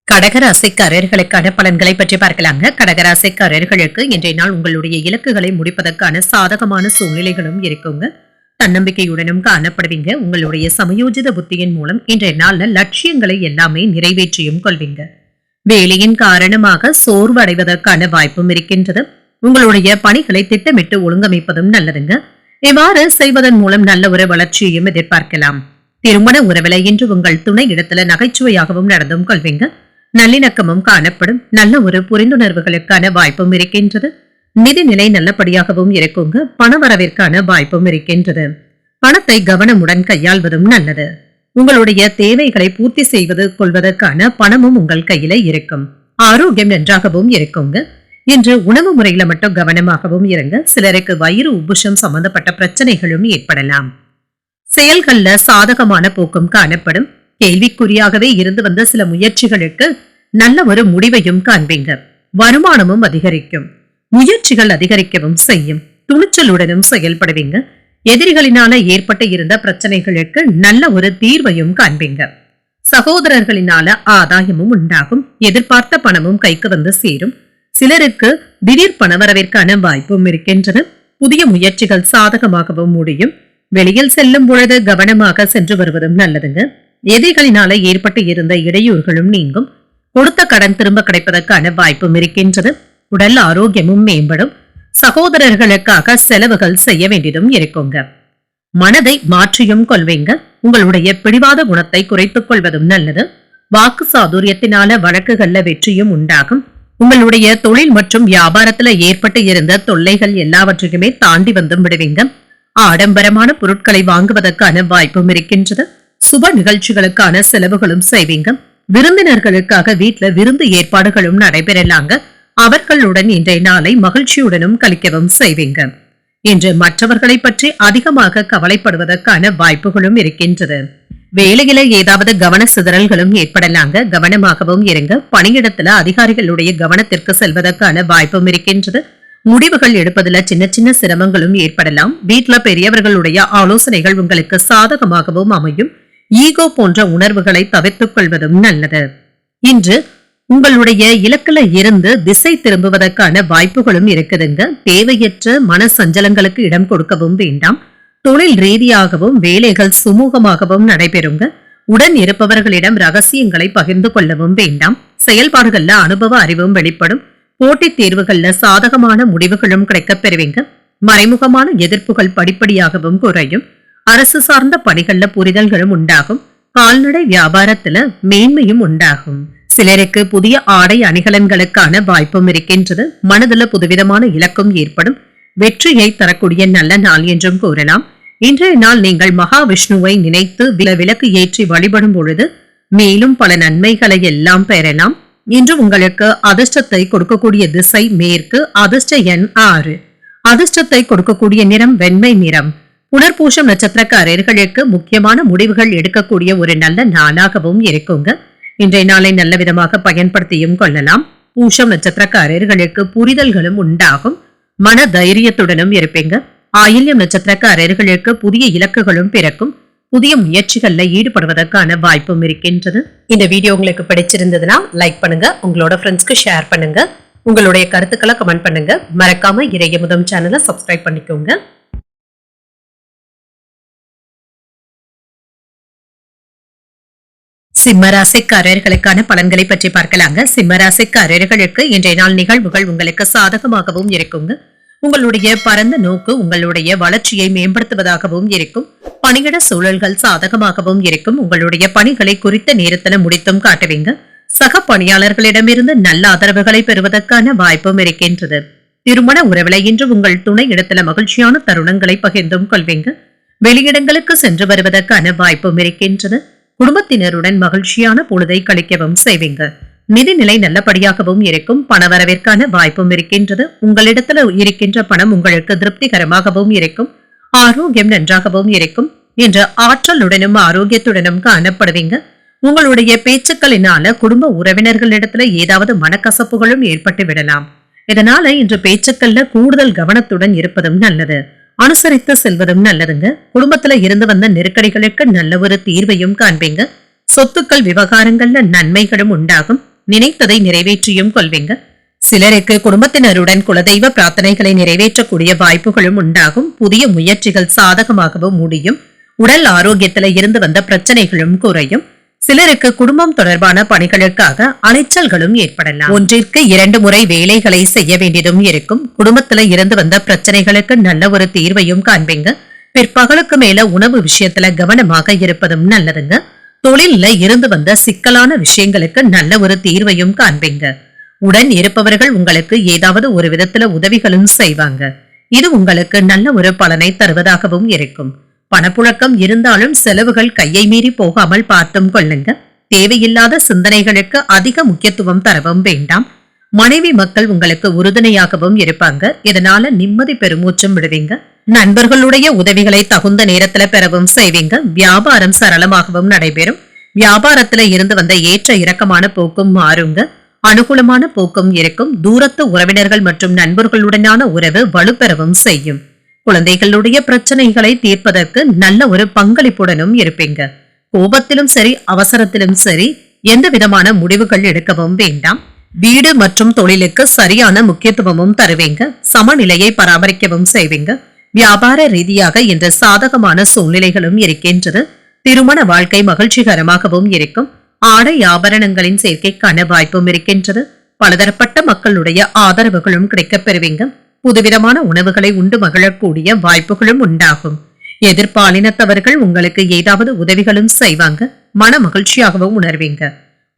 Speaker 1: கடகராசிக்காரர்களுக்கான பலன்களை பற்றி பார்க்கலாங்க. கடகராசிக்காரர்களுக்கு இன்றைய நாள் உங்களுடைய இலக்குகளை முடிப்பதற்கான சாதகமான சூழ்நிலைகளும் இருக்குங்க. தன்னம்பிக்கையுடனும் காணப்படுவீங்க. உங்களுடைய சமயோஜித புத்தியின் மூலம் இன்றைய நாள்ல லட்சியங்களை எல்லாமே நிறைவேற்றியும் கொள்வீங்க. வேலையின் காரணமாக சோர்வு அடைவதற்கான வாய்ப்பும் இருக்கின்றது. உங்களுடைய பணிகளை திட்டமிட்டு ஒழுங்கமைப்பதும் நல்லதுங்க. இவ்வாறு செய்வதன் மூலம் நல்ல ஒரு வளர்ச்சியையும் எதிர்பார்க்கலாம். திருமண உறவில இன்று உங்கள் துணை இடத்துல நகைச்சுவையாகவும் நடந்தும் கொள்வீங்க. நல்லிணக்கமும் காணப்படும். நல்ல ஒரு புரிந்துணர்வுகளுக்கான வாய்ப்பும் இருக்கின்றது. நிதிநிலை நல்லபடியாகவும் இருக்குங்க. பணவரவிற்கான வாய்ப்பும் இருக்கின்றது. பணத்தை கவனமுடன் கையாள்வதும் நல்லது. உங்களுடைய தேவைகளை பூர்த்தி செய்வது கொள்வதற்கான பணமும் உங்கள் கையில இருக்கும். ஆரோக்கியம் நன்றாகவும் இருக்குங்க. இன்று உணவு முறையில மட்டும் கவனமாகவும் இருங்க. சிலருக்கு வயிறு உப்புஷம் சம்பந்தப்பட்ட பிரச்சனைகளும் ஏற்படலாம். செயல்கள்ல சாதகமான போக்கும் காணப்படும். கேள்விக்குறியாகவே இருந்து வந்த சில முயற்சிகளுக்கு நல்ல ஒரு முடிவையும் காண்பீங்க. வருமானமும் அதிகரிக்கும். முயற்சிகள் அதிகரிக்கவும் செய்யும். துணிச்சலுடனும் செயல்படுவீங்க. எதிரிகளினால ஏற்பட்டு இருந்த பிரச்சனைகளுக்கு நல்ல ஒரு தீர்வையும் காண்பீங்க. சகோதரர்களினால ஆதாயமும் உண்டாகும். எதிர்பார்த்த பணமும் கைக்கு வந்து சேரும். சிலருக்கு திடீர் பணவரவிற்கான வாய்ப்பும் இருக்கின்றது. புதிய முயற்சிகள் சாதகமாகவும் முடியும். வெளியில் செல்லும் பொழுது கவனமாக சென்று வருவதும் நல்லதுங்க. எதிரிகளினால ஏற்பட்டு இருந்த இடையூறுகளும் நீங்கும். கொடுத்த கடன் திரும்ப கிடைப்பதற்கான வாய்ப்பும் இருக்கின்றது. உடல் ஆரோக்கியமும் மேம்படும். சகோதரர்களுக்காக செலவுகள் செய்ய வேண்டியதும் இருக்குங்க. மனதை மாற்றியும் கொள்வீங்க. உங்களுடைய பிடிவாத குணத்தை குறைத்துக் கொள்வதும் நல்லது. வாக்கு சாதுரியத்தினால வழக்குகள்ல வெற்றியும் உண்டாகும். உங்களுடைய தொழில் மற்றும் வியாபாரத்துல ஏற்பட்டு இருந்த தொல்லைகள் எல்லாவற்றையுமே தாண்டி வந்தும் விடுவீங்க. ஆடம்பரமான பொருட்களை வாங்குவதற்கான வாய்ப்பும் இருக்கின்றது. சுப நிகழ்ச்சிகளுக்கான செலவுகளும் செய்வீங்க. விருந்தினர்களுக்காக வீட்டுல விருந்து ஏற்பாடுகளும் நடைபெறலாங்க. அவர்களுடன் இன்றைய நாளை மகிழ்ச்சியுடனும் கழிக்கவும் செய்வீங்க. இன்று மற்றவர்களை பற்றி அதிகமாக கவலைப்படுவதற்கான வாய்ப்புகளும் இருக்கின்றது. வேலையில ஏதாவது கவன சிதறல்களும் ஏற்படலாங்க. கவனமாகவும் இருங்க. பணியிடத்துல அதிகாரிகளுடைய கவனத்திற்கு செல்வதற்கான வாய்ப்பும் இருக்கின்றது. முடிவுகள் எடுப்பதுல சின்ன சின்ன சிரமங்களும் ஏற்படலாம். வீட்டுல பெரியவர்களுடைய ஆலோசனைகள் உங்களுக்கு சாதகமாகவும் அமையும். ஈகோ போன்ற உணர்வுகளை தவிர்த்துக் கொள்வதும் நல்லது. இன்று உங்களுடைய இலக்குல இருந்து திசை திரும்புவதற்கான வாய்ப்புகளும் இருக்குதுங்க. தேவையற்ற மன சஞ்சலங்களுக்கு இடம் கொடுக்கவும் வேண்டாம். தொழில் ரீதியாகவும் வேலைகள் சுமூகமாகவும் நடைபெறுங்க. உடன் இருப்பவர்களிடம் ரகசியங்களை பகிர்ந்து கொள்ளவும் வேண்டாம். செயல்பாடுகள்ல அனுபவ அறிவும் வெளிப்படும். போட்டித் தேர்வுகள்ல சாதகமான முடிவுகளும் கிடைக்கப் பெறுவீங்க. மறைமுகமான எதிர்ப்புகள் படிப்படியாகவும் குறையும். அரசு சார்ந்த பணிகள்ல புரிதல்களும் உண்டாகும். கால்நடை வியாபாரத்துல மேன்மையும் உண்டாகும். சிலருக்கு புதிய ஆடை அணிகலன்களுக்கான வாய்ப்பும் இருக்கின்றது. மனதுல புதுவிதமான இலக்கும் ஏற்படும். வெற்றியை தரக்கூடிய நல்ல நாள் என்றும் கூறலாம். இன்றைய நாள் நீங்கள் மகாவிஷ்ணுவை நினைத்து விளக்கு ஏற்றி வழிபடும் பொழுது மேலும் பல நன்மைகளை எல்லாம் பெறலாம். இன்று உங்களுக்கு அதிர்ஷ்டத்தை கொடுக்கக்கூடிய திசை மேற்கு. அதிர்ஷ்ட எண் 6. அதிர்ஷ்டத்தை கொடுக்கக்கூடிய நிறம் வெண்மை நிறம். புனர்பூசம் நட்சத்திரக்காரர்களுக்கு முக்கியமான முடிவுகள் எடுக்கக்கூடிய ஒரு நல்ல நாளாகவும் இருக்குங்க. இன்றைய நாளை நல்ல விதமாக பயன்படுத்தியும் கொள்ளலாம். பூசம் நட்சத்திரக்காரர்களுக்கு புரிதல்களும் உண்டாகும். மன தைரியத்துடனும் இருப்பீங்க. ஆயில்யம் நட்சத்திரக்காரர்களுக்கு புதிய இலக்குகளும் பிறக்கும். புதிய முயற்சிகள்ல ஈடுபடுவதற்கான வாய்ப்பும் இருக்கின்றது. இந்த வீடியோ உங்களுக்கு பிடிச்சிருந்ததுன்னா லைக் பண்ணுங்க. உங்களோட ஃப்ரெண்ட்ஸ்க்கு ஷேர் பண்ணுங்க. உங்களுடைய கருத்துக்களை கமெண்ட் பண்ணுங்க. மறக்காம இறையமுதம் சேனலை சப்ஸ்கிரைப் பண்ணிக்கோங்க. சிம்மராசிக்காரர்களுக்கான பலன்களை பற்றி பார்க்கலாங்க. சிம்மராசிக்காரர்களுக்கு இன்றைய நாள் நிகழ்வுகள் உங்களுக்கு சாதகமாகவும் இருக்குங்க. உங்களுடைய பரந்த நோக்கு உங்களுடைய வளர்ச்சியை மேம்படுத்துவதாகவும் இருக்கும். பணியிட சூழல்கள் சாதகமாகவும் இருக்கும். உங்களுடைய பணிகளை குறித்த நேரத்துல முடித்தும் காட்டுவீங்க. சக பணியாளர்களிடமிருந்து நல்ல ஆதரவுகளை பெறுவதற்கான வாய்ப்பும் இருக்கின்றது. திருமண உறவில இன்று உங்கள் துணை இடத்துல மகிழ்ச்சியான தருணங்களை பகிர்ந்தும் கொள்வீங்க. வெளியிடங்களுக்கு சென்று வருவதற்கான வாய்ப்பும் இருக்கின்றது. குடும்பத்தினருடன் மகிழ்ச்சியான பொழுதை கழிக்கவும் செய்வீங்க. நிதிநிலை நல்லபடியாகவும் இருக்கும். பணவரவிற்கான வாய்ப்பும் இருக்கின்றது. உங்களிடத்துல இருக்கின்ற பணம் உங்களுக்கு திருப்திகரமாகவும் இருக்கும். ஆரோக்கியம் நன்றாகவும் இருக்கும். என்ற ஆற்றலுடனும் ஆரோக்கியத்துடனும் காணப்படுவீங்க. உங்களுடைய பேச்சுக்களினால குடும்ப உறவினர்களிடத்துல ஏதாவது மனக்கசப்புகளும் ஏற்பட்டு விடலாம். இதனால இன்று பேச்சுக்கள்ல கூடுதல் கவனத்துடன் இருப்பதும் நல்லது. அனுசரித்து செல்வதும் நல்லதுங்க. குடும்பத்துல இருந்து வந்த நெருக்கடிகளுக்கு நல்ல ஒரு தீர்வையும் காண்பீங்க. சொத்துக்கள் விவகாரங்கள்ல நன்மைகளும் உண்டாகும். நினைத்ததை நிறைவேற்றியும் கொள்வீங்க. சிலருக்கு குடும்பத்தினருடன் குலதெய்வ பிரார்த்தனைகளை நிறைவேற்றக்கூடிய வாய்ப்புகளும் உண்டாகும். புதிய முயற்சிகள் சாதகமாகவும் முடியும். உடல் ஆரோக்கியத்துல இருந்து வந்த பிரச்சனைகளும் குறையும். சிலருக்கு குடும்பம் தொடர்பான பணிகளுக்காக அலைச்சல்களும் ஏற்படலாம். ஒன்றிற்கு 2 முறை வேலைகளை செய்ய வேண்டியதும் இருக்கும். குடும்பத்துல இருந்து வந்த பிரச்சனைகளுக்கு நல்ல ஒரு தீர்வையும் காண்பீங்க. பிற்பகலுக்கு மேல உணவு விஷயத்துல கவனமாக இருப்பதும் நல்லதுங்க. தொழில்ல இருந்து வந்த சிக்கலான விஷயங்களுக்கு நல்ல ஒரு தீர்வையும் காண்பீங்க. உடன் இருப்பவர்கள் உங்களுக்கு ஏதாவது ஒரு விதத்துல உதவிகளும் செய்வாங்க. இது உங்களுக்கு நல்ல ஒரு பலனை தருவதாகவும் இருக்கும். பணப்புழக்கம் இருந்தாலும் செலவுகள் கையை மீறி போகாமல் பார்த்தும் கொள்ளுங்க. தேவையில்லாத சிந்தனைகளுக்கு அதிக முக்கியத்துவம் தரவும் வேண்டாம். மனைவி மக்கள் உங்களுக்கு உறுதுணையாகவும் இருப்பாங்க. இதனால நிம்மதி பெருமூச்சும் விடுவீங்க. நண்பர்களுடைய உதவிகளை தகுந்த நேரத்துல பெறவும் செய்வீங்க. வியாபாரம் சரளமாகவும் நடைபெறும். வியாபாரத்துல இருந்து வந்த ஏற்ற இறக்கமான போக்கும் மாறுங்க. அனுகூலமான போக்கும் இருக்கும். தூரத்து உறவினர்கள் மற்றும் நண்பர்களுடனான உறவு வலுப்பெறவும் செய்யும். குழந்தைகளுடைய பிரச்சனைகளை தீர்ப்பதற்கு நல்ல ஒரு பங்களிப்புடனும் இருப்பீங்க. கோபத்திலும் சரி அவசரத்திலும் சரி எந்த விதமான முடிவுகள் எடுக்கவும் வேண்டாம். வீடு மற்றும் தொழிலுக்கு சரியான முக்கியத்துவமும் தருவீங்க. சமநிலையை பராமரிக்கவும் செய்வீங்க. வியாபார ரீதியாக இன்று சாதகமான சூழ்நிலைகளும் இருக்கின்றது. திருமண வாழ்க்கை மகிழ்ச்சிகரமாகவும் இருக்கும். ஆடை ஆபரணங்களின் சேர்க்கைக்கான வாய்ப்பும் இருக்கின்றது. பலதரப்பட்ட மக்களுடைய ஆதரவுகளும் கிடைக்கப் பெறுவீங்க. புதுவிதமான உணவுகளை உண்டு மகிழக்கூடிய வாய்ப்புகளும் உண்டாகும். எதிர்பாலினத்தவர்கள் உங்களுக்கு ஏதாவது உதவிகளும் செய்வாங்க. மன மகிழ்ச்சியாகவும் உணர்வீங்க.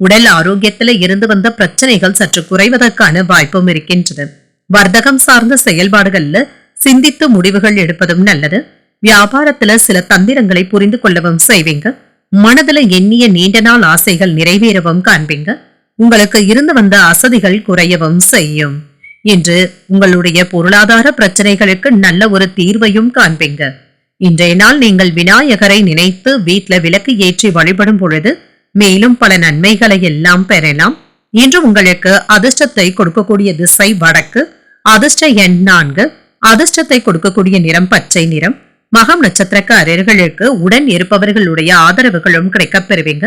Speaker 1: உடல் ஆரோக்கியத்துல இருந்து வந்த பிரச்சனைகள் சற்று குறைவதற்கான வாய்ப்பும் இருக்கின்றது. வர்த்தகம் சார்ந்த செயல்பாடுகள்ல சிந்தித்து முடிவுகள் எடுப்பதும் நல்லது. வியாபாரத்துல சில தந்திரங்களை புரிந்து கொள்ளவும் செய்வீங்க. மனதுல எண்ணிய நீண்ட நாள் ஆசைகள் நிறைவேறவும் காண்பீங்க. உங்களுக்கு இருந்து வந்த அசதிகள் குறையவும் செய்யும். இன்று உங்களுடைய பொருளாதார பிரச்சனைகளுக்கு நல்ல ஒரு தீர்வையும் காண்பீங்க. இன்றைய நாள் நீங்கள் விநாயகரை நினைத்து வீட்டுல விளக்கு ஏற்றி வழிபடும் பொழுது மேலும் பல நன்மைகளை எல்லாம் பெறலாம். இன்று உங்களுக்கு அதிர்ஷ்டத்தை கொடுக்கக்கூடிய திசை வடக்கு. அதிர்ஷ்ட எண் 4. அதிர்ஷ்டத்தை கொடுக்கக்கூடிய நிறம் பச்சை நிறம். மகம் நட்சத்திரக்காரர்களுக்கு உடன் இருப்பவர்களுடைய ஆதரவுகளும் கிடைக்கப் பெறுவீங்க.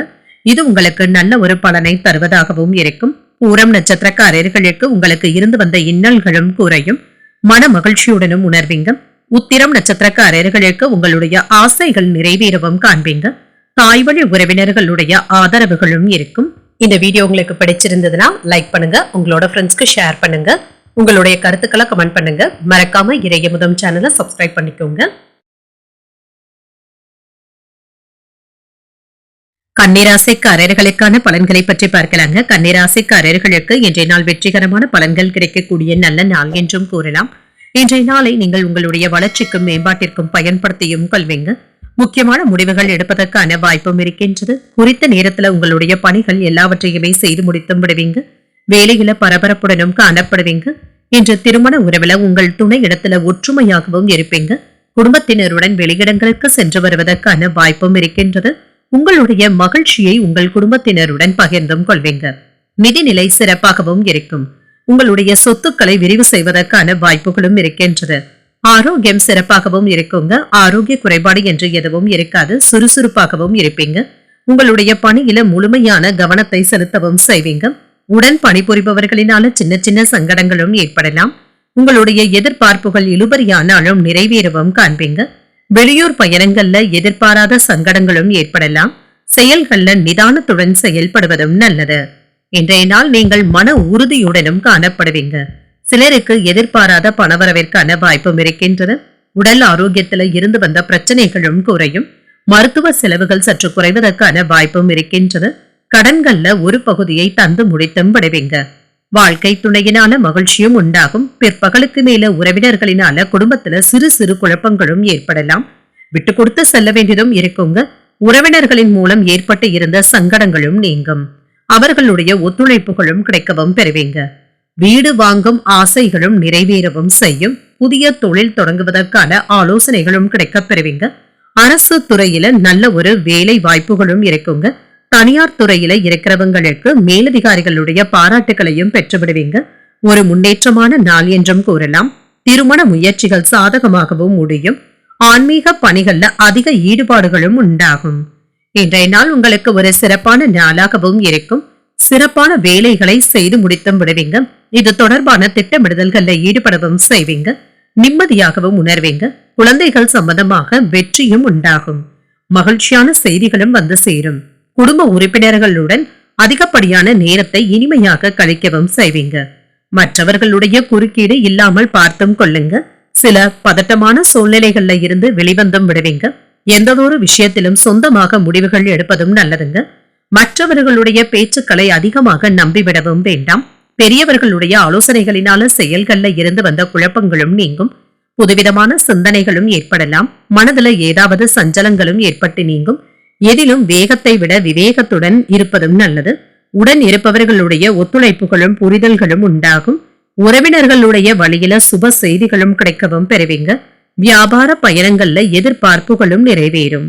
Speaker 1: இது உங்களுக்கு நல்ல ஒரு பலனை தருவதாகவும் இருக்கும். பூரம் நட்சத்திரக்காரர்களுக்கு உங்களுக்கு இருந்து வந்த இன்னல்களும் குறையும். மன மகிழ்ச்சியுடனும் உணர்வீங்க. உத்திரம் நட்சத்திரக்காரர்களுக்கு உங்களுடைய ஆசைகள் நிறைவேறவும் காண்பீங்க. தாய்வழி உறவினர்களுடைய ஆதரவுகளும் இருக்கும். இந்த வீடியோ உங்களுக்கு பிடிச்சிருந்ததுன்னா லைக் பண்ணுங்க. உங்களோட ஃப்ரெண்ட்ஸ்க்கு ஷேர் பண்ணுங்க. உங்களுடைய கருத்துக்களை கமெண்ட் பண்ணுங்க. மறக்காம இறையமுதம் சேனலை சப்ஸ்கிரைப் பண்ணிக்கோங்க. கன்னிராசிக்காரர்களுக்கான பலன்களை பற்றி பார்க்கலாங்க. கன்னிராசிக்காரர்களுக்கு இன்றைய நாள் வெற்றிகரமான பலன்கள் கிடைக்கக்கூடிய நல்ல நாள் என்றும் கூறலாம். இன்றைய நாளை நீங்கள் உங்களுடைய வளர்ச்சிக்கும் மேம்பாட்டிற்கும் பயன்படுத்தியும் கொள்வீங்க. முக்கியமான முடிவுகள் எடுப்பதற்கான வாய்ப்பும் இருக்கின்றது. குறித்த நேரத்துல உங்களுடைய பணிகள் எல்லாவற்றையுமே செய்து முடித்தும் விடுவீங்க. வேலையில பரபரப்புடனும் காணப்படுவீங்க. இன்று திருமண உறவுல உங்கள் துணை இடத்துல ஒற்றுமையாகவும் இருப்பீங்க. குடும்பத்தினருடன் வெளியிடங்களுக்கு சென்று வருவதற்கான வாய்ப்பும் இருக்கின்றது. உங்களுடைய மகிழ்ச்சியை உங்கள் குடும்பத்தினருடன் பகிர்ந்தும் கொள்வீங்க. நிதிநிலை சிறப்பாகவும் இருக்கும். உங்களுடைய சொத்துக்களை விரிவு செய்வதற்கான வாய்ப்புகளும் இருக்கின்றது. ஆரோக்கியம் சிறப்பாகவும் இருக்குங்க. ஆரோக்கிய குறைபாடு என்று எதுவும் இருக்காது. சுறுசுறுப்பாகவும் இருப்பீங்க. உங்களுடைய பணியில முழுமையான கவனத்தை செலுத்தவும் செய்வீங்க. உடன் பணிபுரிபவர்களினால சின்ன சின்ன சங்கடங்களும் ஏற்படலாம். உங்களுடைய எதிர்பார்ப்புகள் இழுபறியானாலும் நிறைவேறவும் காண்பீங்க. வெளியூர் பயணங்கள்ல எதிர்பாராத சங்கடங்களும் ஏற்படலாம். செயல்கள்ல நிதானத்துடன் செயல்படுவதும் நல்லது. இன்றைய நாள் நீங்கள் மன உறுதியுடனும் காணப்படுவீங்க. சிலருக்கு எதிர்பாராத பணவரவிற்கான வாய்ப்பும் இருக்கின்றது. உடல் ஆரோக்கியத்துல இருந்து வந்த பிரச்சனைகளும் குறையும். மருத்துவ செலவுகள் சற்று குறைவதற்கான வாய்ப்பும் இருக்கின்றது. கடன்கள்ல ஒரு பகுதியை தந்து முடித்தும் விடுவீங்க. வாழ்க்கை துணையினால மகிழ்ச்சியும் உண்டாகும். பிற்பகலுக்கு மேல உறவினர்களினால குடும்பத்துல சிறு சிறு குழப்பங்களும் ஏற்படலாம். விட்டு கொடுத்து செல்ல வேண்டியதும் இருக்குங்க. உறவினர்களின் மூலம் ஏற்பட்டு இருந்த சங்கடங்களும் நீங்கும். அவர்களுடைய ஒத்துழைப்புகளும் கிடைக்கவும் பெறுவீங்க. வீடு வாங்கும் ஆசைகளும் நிறைவேறவும் செய்யும். புதிய தொழில் தொடங்குவதற்கான ஆலோசனைகளும் கிடைக்கப் பெறுவீங்க. அரசு துறையில நல்ல ஒரு வேலை வாய்ப்புகளும் இருக்குங்க. தனியார் துறையில இருக்கிறவங்களுக்கு மேலதிகாரிகளுடைய பாராட்டுகளையும் பெற்றுவிடுவீங்க. ஒரு முன்னேற்றமான நாள் என்றும் கூறலாம். திருமண முயற்சிகள் சாதகமாகவும் முடியும். ஆன்மீக பணிகள்ல அதிக ஈடுபாடுகளும் உண்டாகும். இன்றைய நாள் உங்களுக்கு ஒரு சிறப்பான நாளாகவும் இருக்கும். சிறப்பான வேலைகளை செய்து முடித்தும் விடுவீங்க. இது தொடர்பான திட்டமிடுதல்கள்ல ஈடுபடவும் செய்வீங்க. நிம்மதியாகவும் உணர்வீங்க. குழந்தைகள் சம்பந்தமாக வெற்றியும் உண்டாகும். மகிழ்ச்சியான செய்திகளும் வந்து சேரும். குடும்ப உறுப்பினர்களுடன் அதிகப்படியான நேரத்தை இனிமையாக கழிக்கவும் செய்வீங்க. மற்றவர்களுடைய குறுக்கீடு இல்லாமல் பார்த்தும் கொள்ளுங்க. சில பதட்டமான சூழ்நிலைகள்ல இருந்து வெளிவந்தும் விடுவீங்க. எந்த ஒரு விஷயத்திலும் சொந்தமாக முடிவுகள் எடுப்பதும் நல்லதுங்க. மற்றவர்களுடைய பேச்சுக்களை அதிகமாக நம்பிவிடவும் வேண்டாம். பெரியவர்களுடைய ஆலோசனைகளினால செயல்கள்ல இருந்து வந்த குழப்பங்களும் நீங்கும். புதுவிதமான சிந்தனைகளும் ஏற்படலாம். மனதுல ஏதாவது சஞ்சலங்களும் ஏற்பட்டு நீங்கும். எதிலும் வேகத்தை விட விவேகத்துடன் இருப்பதும் நல்லது. உடன் இருப்பவர்களுடைய ஒத்துழைப்புகளும் புரிதல்களும் உண்டாகும். உறவினர்களுடைய வழியில சுப செய்திகளும் கிடைக்கவும் பெறுவீங்க. வியாபார பயணங்கள்ல எதிர்பார்ப்புகளும் நிறைவேறும்.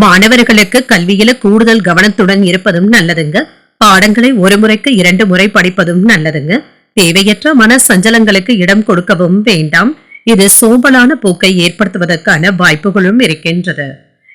Speaker 1: மாணவர்களுக்கு கல்வியில கூடுதல் கவனத்துடன் இருப்பதும் நல்லதுங்க. பாடங்களை ஒரு முறைக்கு 2 முறை படிப்பதும் நல்லதுங்க. தேவையற்ற மன சஞ்சலங்களுக்கு இடம் கொடுக்கவும் வேண்டாம். இது சோம்பலான போக்கை ஏற்படுத்துவதற்கான வாய்ப்புகளும் இருக்கின்றது.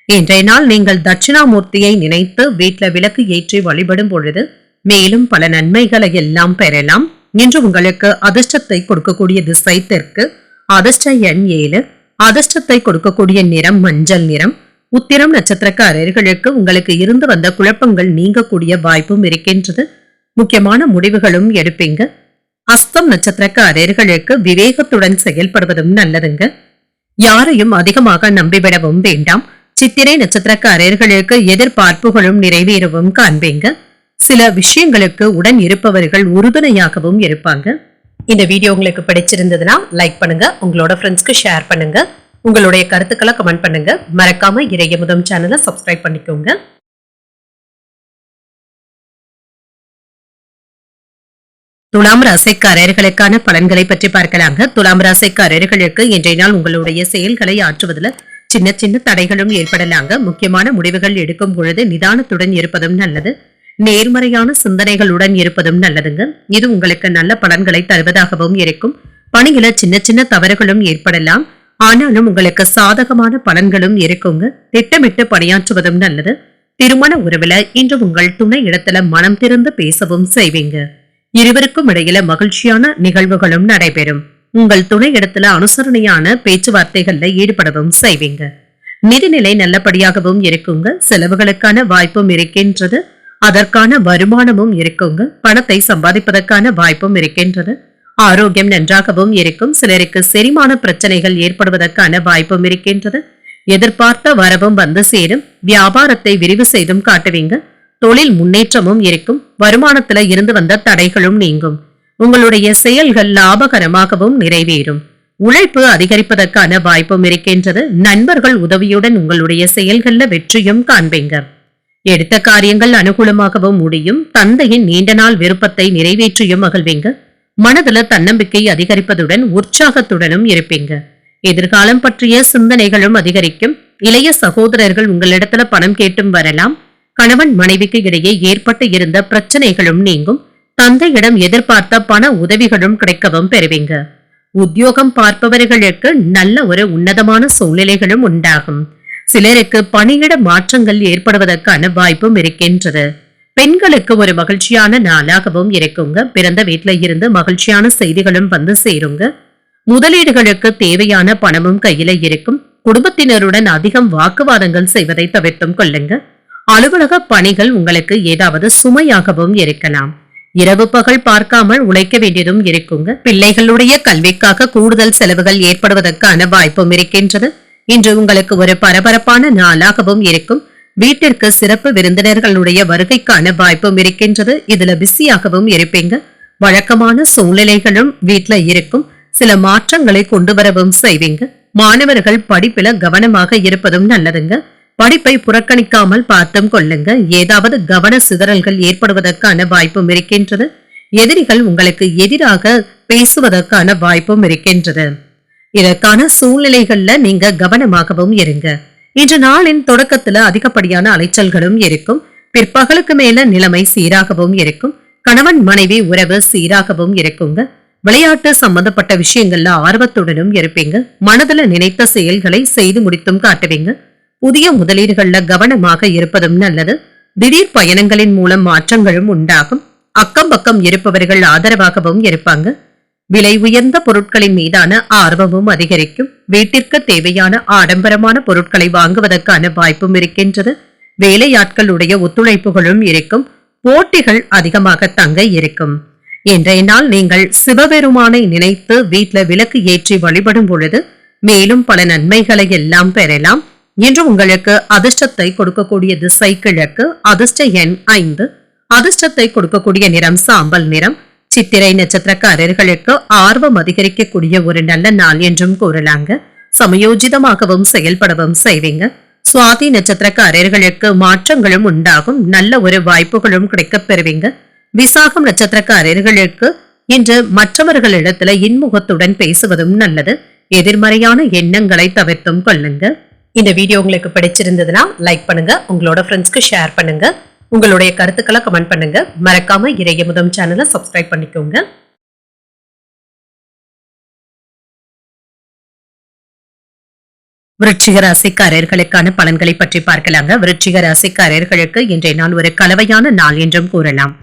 Speaker 1: இன்றைய நாள் நீங்கள் தட்சிணாமூர்த்தியை நினைத்து வீட்டுல விளக்கு ஏற்றி வழிபடும் பொழுது மேலும் பல நன்மைகளை எல்லாம் பெறலாம். இன்று உங்களுக்கு அதிர்ஷ்டத்தை கொடுக்கக்கூடிய திசை தெற்கு, அதிர்ஷ்ட எண் 7, அதிர்ஷ்டத்தை கொடுக்கக்கூடிய நிறம் மஞ்சள் நிறம். உத்திரம் நட்சத்திரக்காரர்களுக்கு உங்களுக்கு இருந்து வந்த குழப்பங்கள் நீங்கக்கூடிய வாய்ப்பும் இருக்கின்றது. முக்கியமான முடிவுகளும் எடுப்பீங்க. அஸ்தம் நட்சத்திரக்காரர்களுக்கு விவேகத்துடன் செயல்படுவதும் நல்லதுங்க. யாரையும் அதிகமாக நம்பிவிடவும் வேண்டாம். சித்திரை நட்சத்திரக்காரர்களுக்கு எதிர்பார்ப்புகளும் நிறைவேறவும் காண்பீங்க. சில விஷயங்களுக்கு உடன் இருப்பவர்கள் உறுதுணையாகவும் இருப்பாங்க. இந்த வீடியோ உங்களுக்கு பிடிச்சிருந்ததுன்னா லைக் பண்ணுங்க, உங்களோட ஃப்ரெண்ட்ஸ்க்கு ஷேர் பண்ணுங்க, உங்களுடைய கருத்துக்களை கமெண்ட் பண்ணுங்க. மறக்காம இறையமுதம் சேனலை சப்ஸ்கிரைப் பண்ணிக்கோங்க. துலாம் ராசிக்காரர்களுக்கான பலன்களை பற்றி பார்க்கலாங்க. துலாம் ராசிக்காரர்களுக்கு இன்றைய நாள் உங்களுடைய செயல்களை ஆற்றுவதில் சின்ன சின்ன தடைகளும் ஏற்படலாங்க. முக்கியமான முடிவுகள் எடுக்கும் பொழுது நிதானத்துடன் இருப்பதும் நல்லது. நேர்மறையான சிந்தனைகளுடன் இருப்பதும் நல்லதுங்க. இது உங்களுக்கு நல்ல பலன்களை தருவதாகவும் இருக்கும். பணியில சின்ன சின்ன தவறுகளும் ஏற்படலாம், ஆனாலும் உங்களுக்கு சாதகமான பலன்களும் இருக்குங்க. திட்டமிட்டு பணியாற்றுவதும் நல்லது. திருமண உறவுல இன்று உங்கள் துணை இடத்துல மனம் திறந்து பேசவும் செய்வீங்க. இருவருக்கும் இடையில மகிழ்ச்சியான நிகழ்வுகளும் நடைபெறும். உங்கள் துணை இடத்துல அனுசரணையான பேச்சுவார்த்தைகள்ல ஈடுபடவும் செய்வீங்க. நிதிநிலை நல்லபடியாகவும் இருக்குங்க. செலவுகளுக்கான வாய்ப்பும் இருக்கின்றது. அதற்கான வருமானமும் இருக்குங்க. பணத்தை சம்பாதிப்பதற்கான வாய்ப்பும் இருக்கின்றது. ஆரோக்கியம் நன்றாகவும் இருக்கும். சிலருக்கு செரிமான பிரச்சனைகள் ஏற்படுவதற்கான வாய்ப்பும் இருக்கின்றது. எதிர்பார்த்த வரவும் வந்து சேரும். வியாபாரத்தை விரிவு செய்தும் காட்டுவீங்க. தொழில் முன்னேற்றமும் இருக்கும். வருமானத்துல இருந்து வந்த தடைகளும் நீங்கும். உங்களுடைய செயல்கள் லாபகரமாகவும் நிறைவேறும். உழைப்பு அதிகரிப்பதற்கான வாய்ப்பும் இருக்கின்றது. நண்பர்கள் உதவியுடன் உங்களுடைய செயல்கள்ல வெற்றியும் காண்பீங்க. எடுத்த காரியங்கள் அனுகூலமாகவும் முடியும். தந்தையின் நீண்ட நாள் விருப்பத்தை நிறைவேற்றியும் மகிழ்வீங்க. மனதுல தன்னம்பிக்கை அதிகரிப்பதுடன் உற்சாகத்துடனும் இருப்பீங்க. எதிர்காலம் பற்றிய சிந்தனைகளும் அதிகரிக்கும். இளைய சகோதரர்கள் உங்களிடத்துல பணம் கேட்டும் வரலாம். கணவன் மனைவிக்கு இடையே ஏற்பட்டு இருந்த பிரச்சனைகளும் நீங்கும். தந்தையிடம் எதிர்பார்த்த பண உதவிகளும் கிடைக்கவும் பெறுவீங்க. உத்தியோகம் பார்ப்பவர்களுக்கு நல்ல ஒரு உன்னதமான சூழ்நிலைகளும் உண்டாகும். சிலருக்கு பணியிட மாற்றங்கள் ஏற்படுவதற்கான வாய்ப்பும் இருக்கின்றது. பெண்களுக்கு ஒரு மகிழ்ச்சியான நாளாகவும் இருக்குங்க. பிறந்த வீட்டுல இருந்து மகிழ்ச்சியான செய்திகளும் வந்து சேருங்க. முதலீடுகளுக்கு தேவையான பணமும் கையில இருக்கும். குடும்பத்தினருடன் அதிகம் வாக்குவாதங்கள் செய்வதை தவிர்த்தும் கொள்ளுங்க. அலுவலக பணிகள் உங்களுக்கு ஏதாவது சுமையாகவும் இருக்கலாம். இரவு பகல் பார்க்காமல் உழைக்க வேண்டியதும் இருக்குங்க. பிள்ளைகளுடைய கல்விக்காக கூடுதல் செலவுகள் ஏற்படுவதற்கான வாய்ப்பும் இருக்கின்றது. இன்று உங்களுக்கு ஒரு பரபரப்பான நாளாகவும் இருக்கும். வீட்டிற்கு சிறப்பு விருந்தினர்களுடைய வருகைக்கான வாய்ப்பும் இருக்கின்றது. இதுல பிஸியாகவும் இருப்பீங்க. வழக்கமான சூழ்நிலைகளும் வீட்டுல இருக்கும். சில மாற்றங்களை கொண்டு வரவும் செய்வீங்க. மாணவர்கள் படிப்பில கவனமாக இருப்பதும் நல்லதுங்க. படிப்பை புறக்கணிக்காமல் பார்த்தும் கொள்ளுங்க. ஏதாவது கவன சிதறல்கள் ஏற்படுவதற்கான வாய்ப்பும் இருக்கின்றது. எதிரிகள் உங்களுக்கு எதிராக பேசுவதற்கான வாய்ப்பும் இருக்கின்றது. இதற்கான சூழ்நிலைகள்ல நீங்க கவனமாகவும் இருங்க. இன்று நாளின் தொடக்கத்துல அதிகப்படியான அலைச்சல்களும் இருக்கும். பிற்பகலுக்கு மேல நிலைமை சீராகவும் இருக்கும். கணவன் மனைவி உறவு சீராகவும் இருக்குங்க. விளையாட்டு சம்பந்தப்பட்ட விஷயங்கள்ல ஆர்வத்துடனும் இருப்பீங்க. மனதுல நினைத்த செயல்களை செய்து முடித்தும் காட்டுவீங்க. புதிய முதலீடுகள்ல கவனமாக இருப்பதும் நல்லது. திடீர் பயணங்களின் மூலம் மாற்றங்களும் உண்டாகும். அக்கம் பக்கம் இருப்பவர்கள் ஆதரவாகவும் இருப்பாங்க. விலை உயர்ந்த பொருட்களின் மீதான ஆர்வமும் அதிகரிக்கும். வீட்டிற்கு தேவையான ஆடம்பரமான பொருட்களை வாங்குவதற்கான வாய்ப்பும் இருக்கின்றது. வேலையாட்களுடைய ஒத்துழைப்புகளும் இருக்கும். போட்டிகள் அதிகமாக தங்க இருக்கும். இன்றைய நாள் நீங்கள் சிவபெருமானை நினைத்து வீட்டுல விளக்கு ஏற்றி வழிபடும் பொழுது மேலும் பல நன்மைகளை எல்லாம் பெறலாம். இன்று உங்களுக்கு அதிர்ஷ்டத்தை கொடுக்கக்கூடிய திசை கிழக்கு, அதிர்ஷ்ட எண் 5, அதிர்ஷ்டத்தை கொடுக்கக்கூடிய நிறம் சாம்பல் நிறம். சித்திரை நட்சத்திரக்காரர்களுக்கு ஆர்வம் அதிகரிக்கக்கூடிய ஒரு நல்ல நாள் என்றும் கூறலாங்க. சமயோஜிதமாகவும் செயல்படவும் செய்வீங்க. சுவாதி நட்சத்திரக்காரர்களுக்கு மாற்றங்களும் உண்டாகும். நல்ல ஒரு வாய்ப்புகளும் கிடைக்கப் பெறுவீங்க. விசாகம் நட்சத்திரக்காரர்களுக்கு இன்று மற்றவர்களிடத்துல இன்முகத்துடன் பேசுவதும் நல்லது. எதிர்மறையான எண்ணங்களை தவிர்த்தும் கொள்ளுங்க. இந்த வீடியோ உங்களுக்கு பிடிச்சிருந்ததுன்னா லைக் பண்ணுங்க, உங்களோட ஃப்ரெண்ட்ஸ்க்கு ஷேர் பண்ணுங்க, உங்களுடைய கருத்துக்களை கமெண்ட் பண்ணுங்க. மறக்காம இறையமுதம் சேனலை சப்ஸ்கிரைப் பண்ணிக்கோங்க. விருச்சிக ராசிக்காரர்களுக்கான பலன்களை பற்றி பார்க்கலாங்க. விருச்சிக ராசிக்காரர்களுக்கு இன்றைய நாள் ஒரு கலவையான நாள் என்றும் கூறலாம்.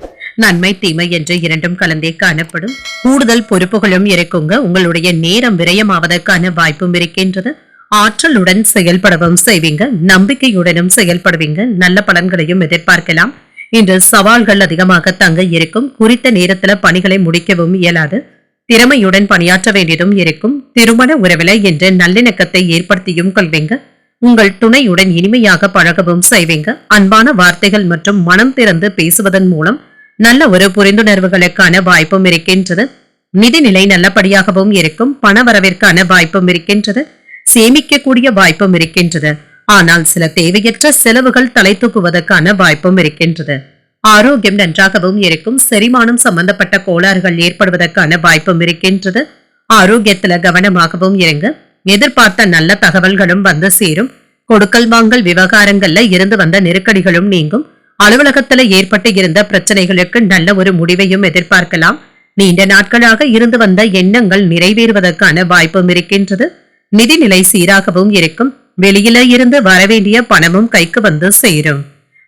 Speaker 1: நன்மை தீமை என்று இரண்டும் கலந்தே காணப்படும். கூடுதல் பொறுப்புகளும் இருக்குங்க. உங்களுடைய நேரம் விரயமாவதற்கான வாய்ப்பும் இருக்கின்றது. ஆற்றலுடன் செயல்படவும் செய்வீங்க, நம்பிக்கையுடனும் செயல்படுவீங்க, நல்ல பலன்களையும் எதிர்பார்க்கலாம். இன்று சவால்கள் அதிகமாக தங்க இருக்கும். குறித்த நேரத்துல பணிகளை முடிக்கவும் இயலாது. திறமையுடன் பணியாற்ற வேண்டியதும் இருக்கும். திருமண உறவில என்று நல்லிணக்கத்தை ஏற்படுத்தியும் கொள்வீங்க. உங்கள் துணையுடன் இனிமையாக பழகவும் செய்வீங்க. அன்பான வார்த்தைகள் மற்றும் மனம் திறந்து பேசுவதன் மூலம் நல்ல ஒரு புரிந்துணர்வுகளுக்கான வாய்ப்பும் இருக்கின்றது. நிதிநிலை நல்லபடியாகவும் இருக்கும். பண வரவிற்கான வாய்ப்பும் இருக்கின்றது. சேமிக்கக்கூடிய வாய்ப்பும் இருக்கின்றது. ஆனால் சில தேவையற்ற செலவுகள் தலை தூக்குவதற்கான வாய்ப்பும் இருக்கின்றது. ஆரோக்கியம் நன்றாகவும் இருக்கும். செரிமானம் சம்பந்தப்பட்ட கோளாறுகள் ஏற்படுவதற்கான வாய்ப்பும் இருக்கின்றது. ஆரோக்கியத்துல கவனமாகவும் இருங்க. எதிர்பார்த்த நல்ல தகவல்களும் வந்து சேரும். கொடுக்கல் வாங்கல் விவகாரங்கள்ல இருந்து வந்த நெருக்கடிகளும் நீங்கும். அலுவலகத்துல ஏற்பட்டு இருந்த பிரச்சனைகளுக்கு நல்ல ஒரு முடிவையும் எதிர்பார்க்கலாம். நீண்ட நாட்களாக இருந்து வந்த எண்ணங்கள் நிறைவேறுவதற்கான வாய்ப்பும் இருக்கின்றது. நிதிநிலை சீராகவும் இருக்கும். வெளியில இருந்து வரவேண்டிய பணமும் கைக்கு வந்து சேரும்.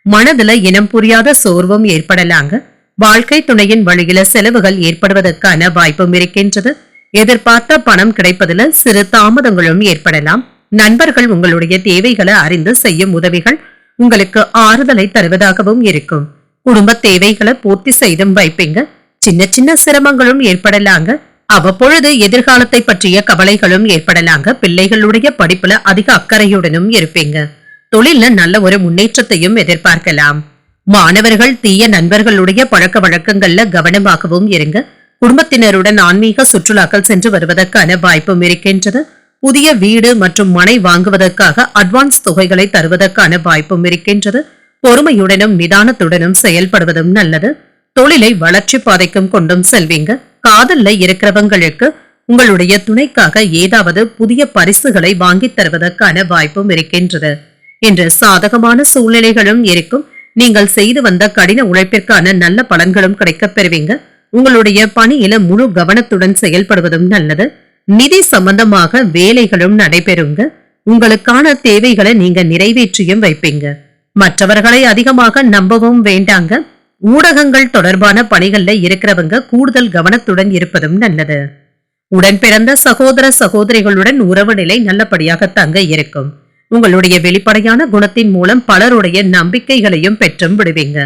Speaker 1: மனதுல இனம் புரியாத சோர்வும் ஏற்படலாங்க. வாழ்க்கை துணையின் வழியில செலவுகள் ஏற்படுவதற்கான வாய்ப்பும் இருக்கின்றது. எதிர்பார்த்த பணம் கிடைப்பதில் சிறு தாமதங்களும் ஏற்படலாம். நண்பர்கள் உங்களுடைய தேவைகளை அறிந்து செய்யும் உதவிகள் உங்களுக்கு ஆறுதலை தருவதாகவும் இருக்கும். குடும்ப தேவைகளை பூர்த்தி செய்தும் வைப்பீங்க. சின்ன சின்ன சிரமங்களும் ஏற்படலாங்க. அவ்வப்பொழுது எதிர்காலத்தை பற்றிய கவலைகளும் ஏற்படலாங்க. பிள்ளைகளுடைய படிப்புல அதிக அக்கறையுடனும் இருப்பீங்க. தொழில நல்ல ஒரு முன்னேற்றத்தையும் எதிர்பார்க்கலாம். மாணவர்கள் தீய நண்பர்களுடைய பழக்க வழக்கங்கள்ல கவனமாகவும் இருங்க. குடும்பத்தினருடன் ஆன்மீக சுற்றுலாக்கள் சென்று வருவதற்கான வாய்ப்பும் இருக்கின்றது. புதிய வீடு மற்றும் மனை வாங்குவதற்காக அட்வான்ஸ் தொகைகளை தருவதற்கான வாய்ப்பும் இருக்கின்றது. பொறுமையுடனும் நிதானத்துடனும் செயல்படுவதும் நல்லது. தொழிலை வளர்ச்சி பாதைக்கும் கொண்டும் செல்வீங்க. காதல்ல இருக்கிறவங்களுக்கு உங்களுடைய துணைக்காக ஏதாவது புதிய பரிசுகளை வாங்கித் தருவதற்கான வாய்ப்பும் இருக்கின்றது. என்ற சாதகமான சூழ்நிலைகளும் இருக்கும். நீங்கள் செய்து வந்த கடின உழைப்பிற்கான நல்ல பலன்களும் கிடைக்கப் பெறுவீங்க. உங்களுடைய பணியில முழு கவனத்துடன் செயல்படுவதும் நல்லது. நிதி சம்பந்தமாக வேலைகளும் நடைபெறுங்க. உங்களுக்கான தேவைகளை நீங்க நிறைவேற்றியும் வைப்பீங்க. மற்றவர்களை அதிகமாக நம்பவும் வேண்டாங்க. ஊடகங்கள் தொடர்பான பணிகள்ல இருக்கிறவங்க கூடுதல் கவனத்துடன் இருப்பதும் நல்லது. உடன் பிறந்த சகோதர சகோதரிகளுடன் உறவு நிலை நல்லபடியாக தங்க இருக்கும். உங்களுடைய வெளிப்படையான குணத்தின் மூலம் பலருடைய நம்பிக்கைகளையும் பெற்றும் விடுவீங்க.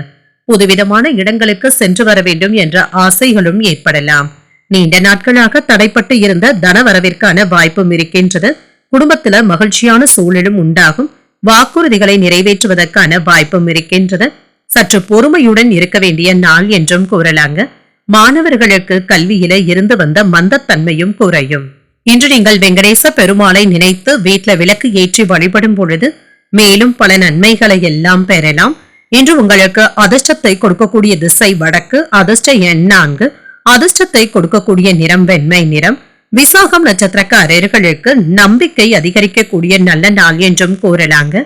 Speaker 1: புதுவிதமான இடங்களுக்கு சென்று வர வேண்டும் என்ற ஆசைகளும் ஏற்படலாம். நீண்ட நாட்களாக தடைப்பட்டு இருந்த தனவரவிற்கான வாய்ப்பும் இருக்கின்றது. குடும்பத்துல மகிழ்ச்சியான சூழலும் உண்டாகும். வாக்குறுதிகளை நிறைவேற்றுவதற்கான வாய்ப்பும் இருக்கின்றது. சற்று பொறுமையுடன் இருக்க வேண்டிய நாள் என்றும் கூறலாங்க. மாணவர்களுக்கு கல்வியில இருந்து வந்த மந்தத்தன்மையும் குறையும். இன்று நீங்கள் வெங்கடேச பெருமாளை நினைத்து வீட்ல விளக்கு ஏற்றி வழிபடும் பொழுது மேலும் பல நன்மைகளை எல்லாம் பெறலாம். இன்று உங்களுக்கு அதிர்ஷ்டத்தை கொடுக்கக்கூடிய திசை வடக்கு. அதிர்ஷ்ட எண் 4. அதிர்ஷ்டத்தை கொடுக்கக்கூடிய நிறம் வெண்மை நிறம். விசாகம் நட்சத்திரக்காரர்களுக்கு நம்பிக்கை அதிகரிக்கக்கூடிய நல்ல நாள் என்றும் கூறலாங்க.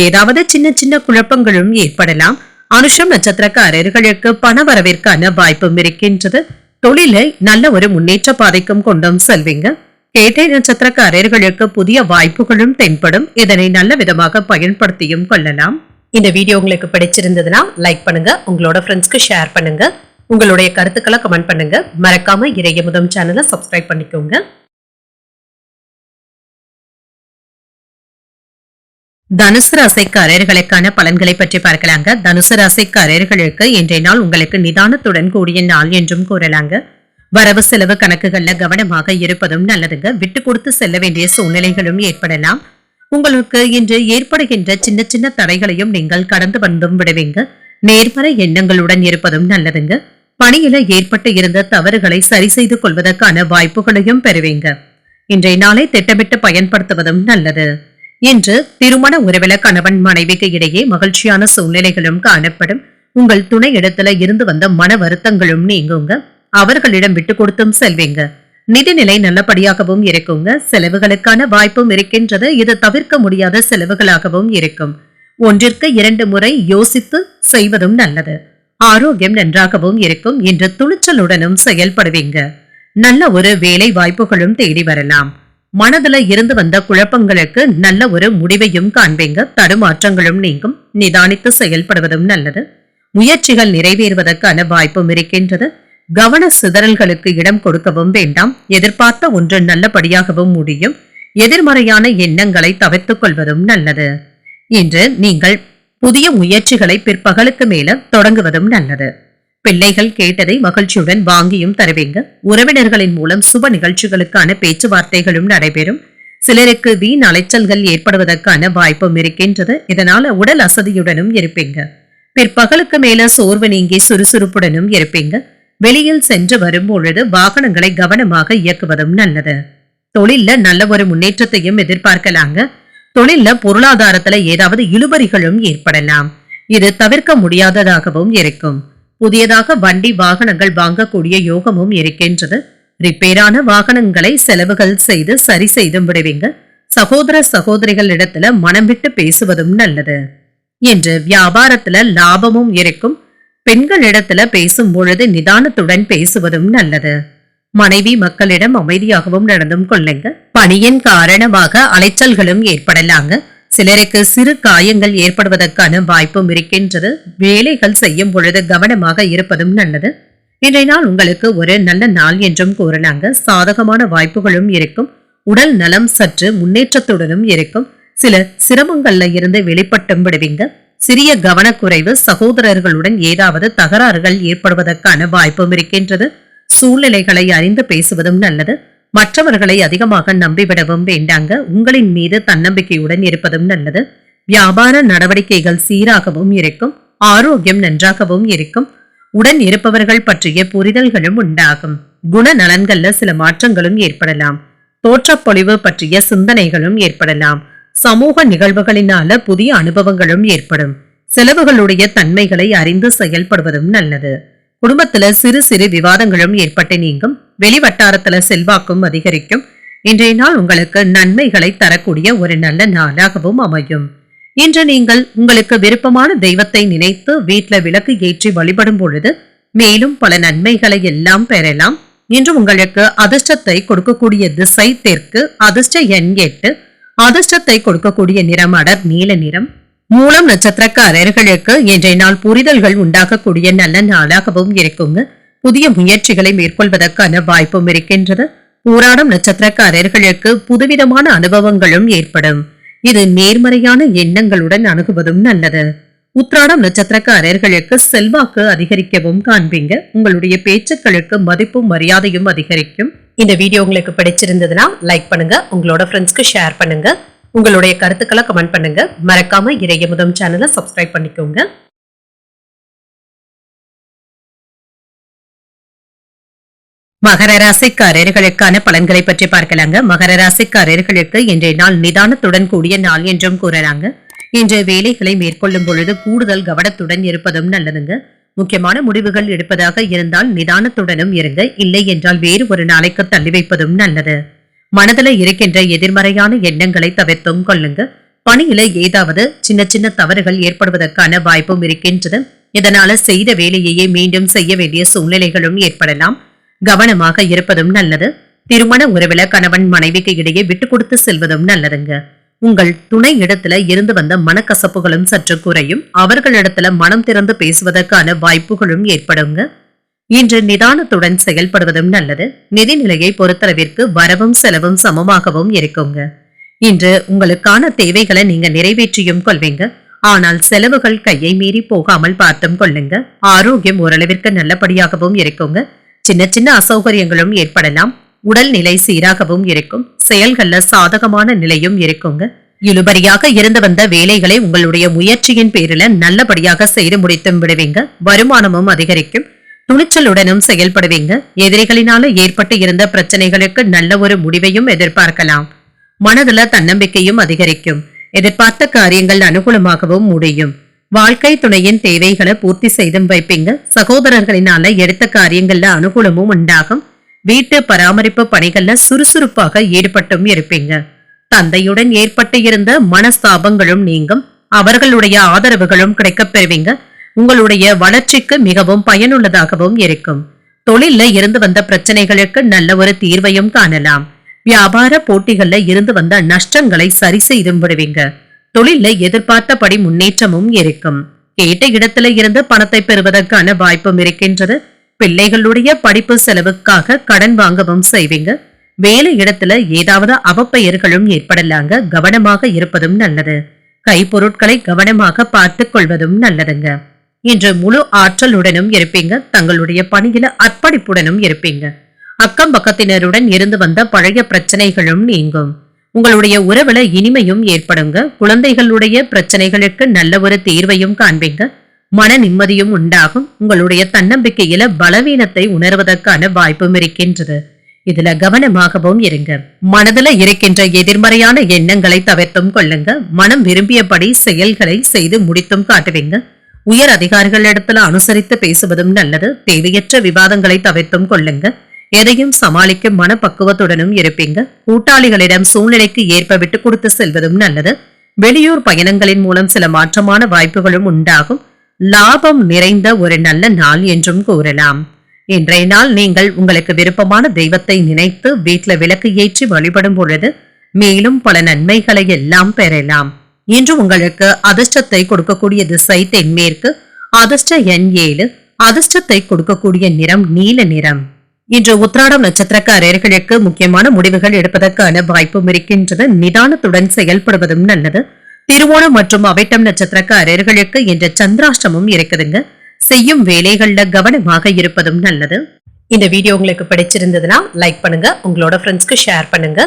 Speaker 1: ஏதாவது சின்ன சின்ன குழப்பங்களும் ஏற்படலாம். அனுஷம் நட்சத்திரக்காரர்களுக்கு பண வரவிற்கான வாய்ப்பும் இருக்கின்றது. தொழிலை நல்ல ஒரு முன்னேற்ற பாதைக்கும் கொண்டும் செல்வீங்க. கேட்டை நட்சத்திரக்காரர்களுக்கு புதிய வாய்ப்புகளும் தென்படும். இதனை நல்ல விதமாக பயன்படுத்தியும் கொள்ளலாம். இந்த வீடியோ உங்களுக்கு பிடிச்சிருந்ததுன்னா லைக் பண்ணுங்க, உங்களோட ஃப்ரெண்ட்ஸ்க்கு ஷேர் பண்ணுங்க, உங்களுடைய கருத்துக்களை கமெண்ட் பண்ணுங்க. மறக்காம இறையமுதம் சேனலை சப்ஸ்கிரைப் பண்ணிக்கோங்க. தனுசு ராசிக்காரர்களுக்கான பலன்களை பற்றி பார்க்கலாங்க. தனுசு ராசிக்காரர்களுக்கு இன்றைய நாள் உங்களுக்கு நிதானத்துடன் கூடிய நாள் என்றும் கூறலாங்க. வரவு செலவு கணக்குகள்ல கவனமாக இருப்பதும் நல்லதுங்க. விட்டு கொடுத்து செல்ல வேண்டிய சூழ்நிலைகளும் ஏற்படலாம். உங்களுக்கு இன்று ஏற்படுகின்ற சின்ன சின்ன தடைகளையும் நீங்கள் கடந்து வந்தும் விடுவீங்க. நேர்மறை எண்ணங்களுடன் இருப்பதும் நல்லதுங்க. பணியில ஏற்பட்டு இருந்த தவறுகளை சரி செய்து கொள்வதற்கான வாய்ப்புகளையும் பெறுவீங்க. இன்றைய நாளை திட்டமிட்டு பயன்படுத்துவதும் நல்லது. இன்று திருமண உறவில கணவன் மனைவிக்கு இடையே மகிழ்ச்சியான சூழ்நிலைகளும் காணப்படும். உங்கள் துணை இடத்துல இருந்து வந்த மன வருத்தங்களும் நீங்குங்க. அவர்களிடம் விட்டு கொடுத்தும் செல்வீங்க. நிதிநிலை நல்லபடியாகவும் இருக்குங்க. செலவுகளுக்கான வாய்ப்பும் இருக்கின்றது. இது தவிர்க்க முடியாத செலவுகளாகவும் இருக்கும். ஒன்றிற்கு 2 முறை யோசித்து செய்வதும் நல்லது. ஆரோக்கியம் நன்றாகவும் இருக்கும். இன்று துணிச்சலுடனும் செயல்படுவீங்க. நல்ல ஒரு வேலை வாய்ப்புகளும் தேடி வரலாம். மனதுல இருந்து வந்த குழப்பங்களுக்கு நல்ல ஒரு முடிவையும் காண்பீங்க. தடுமாற்றங்களும் நீங்கும். நிதானித்து செயல்படுவதும் நல்லது. முயற்சிகள் நிறைவேறுவதற்கான வாய்ப்பும் இருக்கின்றது. கவன சிதறல்களுக்கு இடம் கொடுக்கவும் வேண்டாம். எதிர்பார்த்த ஒன்று நல்லபடியாகவும் முடியும். எதிர்மறையான எண்ணங்களை தவிர்த்துக் கொள்வதும் நல்லது. இன்று நீங்கள் புதிய முயற்சிகளை பிற்பகலுக்கு மேல தொடங்குவதும் நல்லது. பிள்ளைகள் கேட்டதை மகிழ்ச்சியுடன் வாங்கியும் தருவீங்க. உறவினர்களின் மூலம் சுப நிகழ்ச்சிகளுக்கான பேச்சுவார்த்தைகளும் நடைபெறும். சிலருக்கு வீண் அலைச்சல்கள் ஏற்படுவதற்கான வாய்ப்பும் இருக்கின்றது. இதனால உடல் அசதியுடனும் இருப்பீங்க. பிற்பகலுக்கு மேல சோர்வு நீங்கி சுறுசுறுப்புடனும் இருப்பீங்க. வெளியில் சென்று வரும் பொழுது வாகனங்களை கவனமாக இயக்குவதும் நல்லது. தொழில்ல நல்ல ஒரு முன்னேற்றத்தையும் எதிர்பார்க்கலாங்க. தொழில்ல பொருளாதாரத்துல ஏதாவது இழுபறிகளும் ஏற்படலாம். இது தவிர்க்க முடியாததாகவும் இருக்கும். புதியதாக வண்டி வாகனங்கள் வாங்கக்கூடிய யோகமும் இருக்கின்றது. ரிப்பேரான வாகனங்களை செலவுகள் செய்து சரி செய்தும் விடுவீங்க. சகோதர சகோதரிகள் இடத்துல மனம் விட்டு பேசுவதும் நல்லது. என்று வியாபாரத்துல லாபமும் இருக்கும். பெண்களிடத்துல பேசும் பொழுது நிதானத்துடன் பேசுவதும் நல்லது. மனைவி மக்களிடம் அமைதியாகவும் நடந்தும் கொள்ளுங்க. பணியின் காரணமாக அலைச்சல்களும் ஏற்படலாங்க. சிலருக்கு சிறு காயங்கள் ஏற்படுவதற்கான வாய்ப்பும் இருக்கின்றது. வேலைகள் செய்யும் பொழுது கவனமாக இருப்பதும் நல்லது. இன்றைய நாள் உங்களுக்கு ஒரு நல்ல நாள் என்றும் கூறலாங்க. சாதகமான வாய்ப்புகளும் இருக்கும். உடல் நலம் சற்று முன்னேற்றத்துடனும் இருக்கும். சில சிரமங்கள்ல இருந்து வெளிப்பட்டும் விடுவீங்க. சிறிய கவனக்குறைவு, சகோதரர்களுடன் ஏதாவது தகராறுகள் ஏற்படுவதற்கான வாய்ப்பும் இருக்கின்றது. சூழ்நிலைகளை அறிந்து பேசுவதும் நல்லது. மற்றவர்களை அதிகமாக நம்பிவிடவும் வேண்டாங்க. உங்களின் மீது தன்னம்பிக்கையுடன் இருப்பதும் நல்லது. வியாபார நடவடிக்கைகள் சீராகவும் இருக்கும். ஆரோக்கியம் நன்றாகவும் இருக்கும். உடன் இருப்பவர்கள் பற்றிய புரிதல்களும் உண்டாகும். குணநலன்கள்ல சில மாற்றங்களும் ஏற்படலாம். தோற்றப்பொழிவு பற்றிய சிந்தனைகளும் ஏற்படலாம். சமூக நிகழ்வுகளினால புதிய அனுபவங்களும் ஏற்படும். செலவுகளுடைய தன்மைகளை அறிந்து செயல்படுவதும் நல்லது. குடும்பத்துல சிறு சிறு விவாதங்களும் ஏற்பட்டு நீங்கும். வெளிவட்டாரத்துல செல்வாக்கும் அதிகரிக்கும். இன்றைய நாள் உங்களுக்கு நன்மைகளை தரக்கூடிய ஒரு நல்ல நாளாகவும் அமையும். இன்று நீங்கள் உங்களுக்கு விருப்பமான தெய்வத்தை நினைத்து வீட்டுல விளக்கு ஏற்றி வழிபடும் பொழுது மேலும் பல நன்மைகளை எல்லாம் பெறலாம். இன்று உங்களுக்கு அதிர்ஷ்டத்தை கொடுக்கக்கூடிய திசை தெற்கு. அதிர்ஷ்ட எண் 8. அதிர்ஷ்டத்தை கொடுக்கக்கூடிய நிறம் அடர் நீல நிறம். மூலம் நட்சத்திரக்காரர்களுக்கு இன்றைய நாள் புரிதல்கள் உண்டாகக்கூடிய நல்ல நாளாகவும் இருக்குங்க. புதிய முயற்சிகளை மேற்கொள்வதற்கான வாய்ப்பும் இருக்கின்றது. பூராடம் நட்சத்திரக்காரர்களுக்கு புதுவிதமான அனுபவங்களும் ஏற்படும். இது நேர்மறையான எண்ணங்களுடன் அணுகுவதும் நல்லது. உத்திராடம் நட்சத்திரக்காரர்களுக்கு செல்வாக்கு அதிகரிக்கவும் காண்பீங்க. உங்களுடைய பேச்சுக்களுக்கு மதிப்பும் மரியாதையும் அதிகரிக்கும். இந்த வீடியோ உங்களுக்கு பிடிச்சிருந்ததுன்னா லைக் பண்ணுங்க. உங்களோட ஃப்ரெண்ட்ஸ்க்கு ஷேர் பண்ணுங்க. உங்களுடைய கருத்துக்களை கமெண்ட் பண்ணுங்க. மறக்காம இறையமுதம் சேனலை சப்ஸ்கிரைப் பண்ணிக்கோங்க. மகர ராசிக்காரர்களுக்கான பலன்களை பற்றி பார்க்கலாங்க. மகர ராசிக்காரர்களுக்கு இன்றைய நாள் நிதானத்துடன் கூடிய நாள் என்றும் கூறலாங்க. இன்று வேலைகளை மேற்கொள்ளும் பொழுது கூடுதல் கவனத்துடன் இருப்பதும் நல்லதுங்க. முக்கியமான முடிவுகள் எடுப்பதாக இருந்தால் நிதானத்துடனும் இருங்க. இல்லை என்றால் வேறு ஒரு நாளைக்கு தள்ளி வைப்பதும் நல்லது. மனதில் இருக்கின்ற எதிர்மறையான எண்ணங்களை தவிர்த்தும் கொள்ளுங்க. பணியில ஏதாவது சின்ன சின்ன தவறுகள் ஏற்படுவதற்கான வாய்ப்பும் இருக்கின்றது. இதனால செய்த வேலையையே மீண்டும் செய்ய வேண்டிய சூழ்நிலைகளும் ஏற்படலாம். கவனமாக இருப்பதும் நல்லது. திருமண உறவில கணவன் மனைவிக்கு இடையே விட்டு கொடுத்து செல்வதும் நல்லதுங்க. உங்கள் துணை இடத்துல இருந்து வந்த மனக்கசப்புகளும் சற்று குறையும். அவர்களிடத்துல மனம் திறந்து பேசுவதற்கான வாய்ப்புகளும் ஏற்படுங்க. இன்று நிதானத்துடன் செயல்படுவதும் நல்லது. நிதிநிலையை பொறுத்தளவிற்கு வரவும் செலவும் சமமாகவும் இருக்குங்க. இன்று உங்களுக்கான தேவைகளை நீங்க நிறைவேற்றியும் கொள்வீங்க. ஆனால் செலவுகள் கையை மீறி போகாமல் பார்த்தும் கொள்ளுங்க. ஆரோக்கியம் ஓரளவிற்கு நல்லபடியாகவும் இருக்குங்க. சின்ன சின்ன அசௌகரியங்களும் ஏற்படலாம். உடல்நிலை சீராகவும் இருக்கும். செயல்கள்ல சாதகமான நிலையும் இருக்குங்க. இழுபறியாக இருந்து வந்த வேலைகளை உங்களுடைய முயற்சியின் பேரில நல்லபடியாக செய்து முடித்தும் விடுவீங்க. வருமானமும் அதிகரிக்கும். துணிச்சலுடனும் செயல்படுவீங்க. எதிரிகளினால ஏற்பட்டு இருந்த பிரச்சனைகளுக்கு நல்ல ஒரு முடிவையும் எதிர்பார்க்கலாம். மனதுல தன்னம்பிக்கையும் அதிகரிக்கும். எதிர்பார்த்த காரியங்கள் அனுகூலமாகவும் முடியும். வாழ்க்கை துணையின் தேவைகளை பூர்த்தி செய்தும் வைப்பீங்க. சகோதரர்களினால எடுத்த காரியங்கள்ல அனுகூலமும் உண்டாகும். வீட்டு பராமரிப்பு பணிகள்ல சுறுசுறுப்பாக ஈடுபட்டும் இருப்பீங்க. தந்தையுடன் ஏற்பட்டு இருந்த மனஸ்தாபங்களும் நீங்கும். அவர்களுடைய ஆதரவுகளும் கிடைக்கப் பெறுவீங்க. உங்களுடைய வளர்ச்சிக்கு மிகவும் பயனுள்ளதாகவும் இருக்கும். தொழில்ல இருந்து வந்த பிரச்சனைகளுக்கு நல்ல ஒரு தீர்வையும் காணலாம். வியாபார போட்டிகள்ல இருந்து வந்த நஷ்டங்களை சரி செய்தும் விடுவீங்க. தொழில்ல எதிர்பார்த்தபடி முன்னேற்றமும் இருக்கும். கேட்ட இடத்துல இருந்து பணத்தை பெறுவதற்கான வாய்ப்பும் இருக்கின்றது. பிள்ளைகளுடைய படிப்பு செலவுக்காக கடன் வாங்கவும் செய்வீங்க. வேலை இடத்துல ஏதாவது அவப்பெயர்களும் ஏற்படலாங்க. கவனமாக இருப்பதும் நல்லது. கைப்பொருட்களை கவனமாக பார்த்துக் கொள்வதும் நல்லதுங்க. இன்று முழு ஆற்றலுடனும் இருப்பீங்க. தங்களுடைய பணியில அர்ப்பணிப்புடனும் இருப்பீங்க. அக்கம் பக்கத்தினருடன் இருந்து வந்த பழைய பிரச்சனைகளும் நீங்கும். உங்களுடைய உறவுல இனிமையும் ஏற்படுங்க. குழந்தைகளுடைய பிரச்சனைகளுக்கு நல்ல ஒரு தீர்வையும் காண்பீங்க. மன நிம்மதியும் உண்டாகும். உங்களுடைய தன்னம்பிக்கையில பலவீனத்தை உணர்வதற்கான வாய்ப்பும் இருக்கின்றது. இதுல கவனமாகவும் இருங்க. மனதுல இருக்கின்ற எதிர்மறையான எண்ணங்களை தவிர்த்தும் கொள்ளுங்க. மனம் விரும்பியபடி செயல்களை செய்து முடித்தும் காட்டுவீங்க. உயர் அதிகாரிகளிடத்துல அனுசரித்து பேசுவதும் நல்லது. தேவையற்ற விவாதங்களை தவிர்த்தும் கொள்ளுங்க. எதையும் சமாளிக்கும் மனப்பக்குவத்துடனும் இருப்பீங்க. கூட்டாளிகளிடம் சூழ்நிலைக்கு ஏற்ப விட்டு கொடுத்து செல்வதும் நல்லது. வெளியூர் பயணங்களின் மூலம் சில மாற்றமான வாய்ப்புகளும் உண்டாகும். லாபம் நிறைந்த ஒரு நல்ல நாள் என்றும் கூறலாம். இன்றைய நாள் நீங்கள் உங்களுக்கு விருப்பமான தெய்வத்தை நினைத்து வீட்டுல விளக்கு ஏற்றி வழிபடும் பொழுது மேலும் பல நன்மைகளை எல்லாம் பெறலாம். இன்று உங்களுக்கு அதிர்ஷ்டத்தை கொடுக்கக்கூடிய திசை தென்மேற்கு. அதிர்ஷ்ட எண் 7. அதிர்ஷ்டத்தை கொடுக்கக்கூடிய நிறம் நீல நிறம். இன்று உத்திராடம் நட்சத்திரக்காரர்களுக்கு முக்கியமான முடிவுகள் எடுப்பதற்கான வாய்ப்பும் இருக்கின்றது. நிதானத்துடன் செயல்படுவதும் நல்லது. திருவோணம் மற்றும் அவிட்டம் நட்சத்திரக்காரர்களுக்கு இன்று சந்திராஷ்டமும் இருக்குதுங்க. செய்யும் வேலைகள்ல கவனமாக இருப்பதும் நல்லது. இந்த வீடியோ உங்களுக்கு பிடிச்சிருந்ததுன்னா லைக் பண்ணுங்க. உங்களோட ஃப்ரெண்ட்ஸ்க்கு ஷேர் பண்ணுங்க.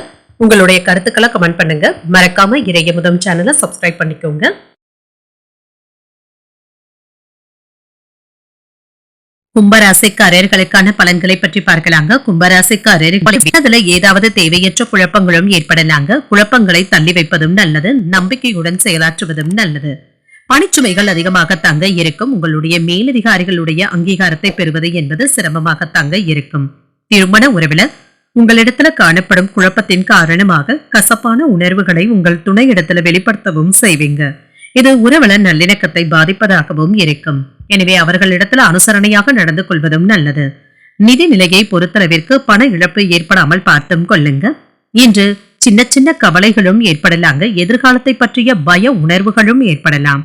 Speaker 1: உங்களுடைய கருத்துக்களை கமெண்ட் பண்ணுங்க. மறக்காம இறையமுதம் சேனலை சப்ஸ்கிரைப் பண்ணிக்கோங்க. கும்பராசிக்காரர்களுக்கான பலன்களை பற்றி பார்க்கலாங்க. கும்பராசிக்காரர்கள் ஏதாவது தேவையற்ற குழப்பங்களும் ஏற்படலாங்க. குழப்பங்களை தள்ளி வைப்பதும் நல்லது. நம்பிக்கையுடன் செயலாற்றுவதும் நல்லது. பணிச்சுமைகள் அதிகமாக தங்க இருக்கும். உங்களுடைய மேலதிகாரிகளுடைய அங்கீகாரத்தை பெறுவது என்பது சிரமமாக தங்க இருக்கும். திருமண உறவுல உங்களிடத்துல காணப்படும் குழப்பத்தின் காரணமாக கசப்பான உணர்வுகளை உங்கள் துணை இடத்துல வெளிப்படுத்தவும் செய்வீங்க. இது உறவுல நல்லிணக்கத்தை பாதிப்பதாகவும் இருக்கும். எனவே அவர்களிடத்துல அனுசரணையாக நடந்து கொள்வதும் நல்லது. நிதி நிலையை பொறுத்தளவிற்கு பண இழப்பு ஏற்படாமல் பார்த்தும் கொள்ளுங்க. இன்று சின்ன சின்ன கவலைகளும் ஏற்படலாங்க. எதிர்காலத்தை பற்றிய பய உணர்வுகளும் ஏற்படலாம்.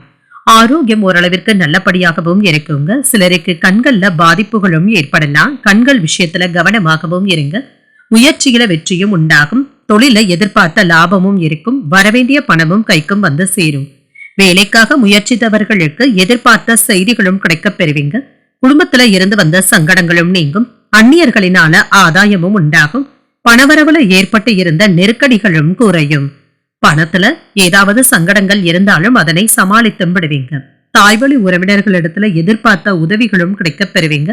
Speaker 1: ஆரோக்கியம் ஓரளவிற்கு நல்லபடியாகவும் இருக்குங்க. சிலருக்கு கண்கள்ல பாதிப்புகளும் ஏற்படலாம். கண்கள் விஷயத்துல கவனமாகவும் இருங்க. முயற்சியில வெற்றியும் உண்டாகும். தொழில எதிர்பார்த்த லாபமும் இருக்கும். வரவேண்டிய பணமும் கைக்கும் வந்து சேரும். வேலைக்காக முயற்சித்தவர்களுக்கு எதிர்பார்த்த செய்திகளும் கிடைக்கப் பெறுவீங்க. குடும்பத்துல இருந்து வந்த சங்கடங்களும் நீங்கும். அந்நியர்களினால ஆதாயமும் உண்டாகும். பணவரவுல ஏற்பட்டு இருந்த நெருக்கடிகளும் குறையும். பணத்துல ஏதாவது சங்கடங்கள் இருந்தாலும் அதனை சமாளித்தும் விடுவீங்க. தாய்வழி உறவினர்களிடத்துல எதிர்பார்த்த உதவிகளும் கிடைக்கப் பெறுவீங்க.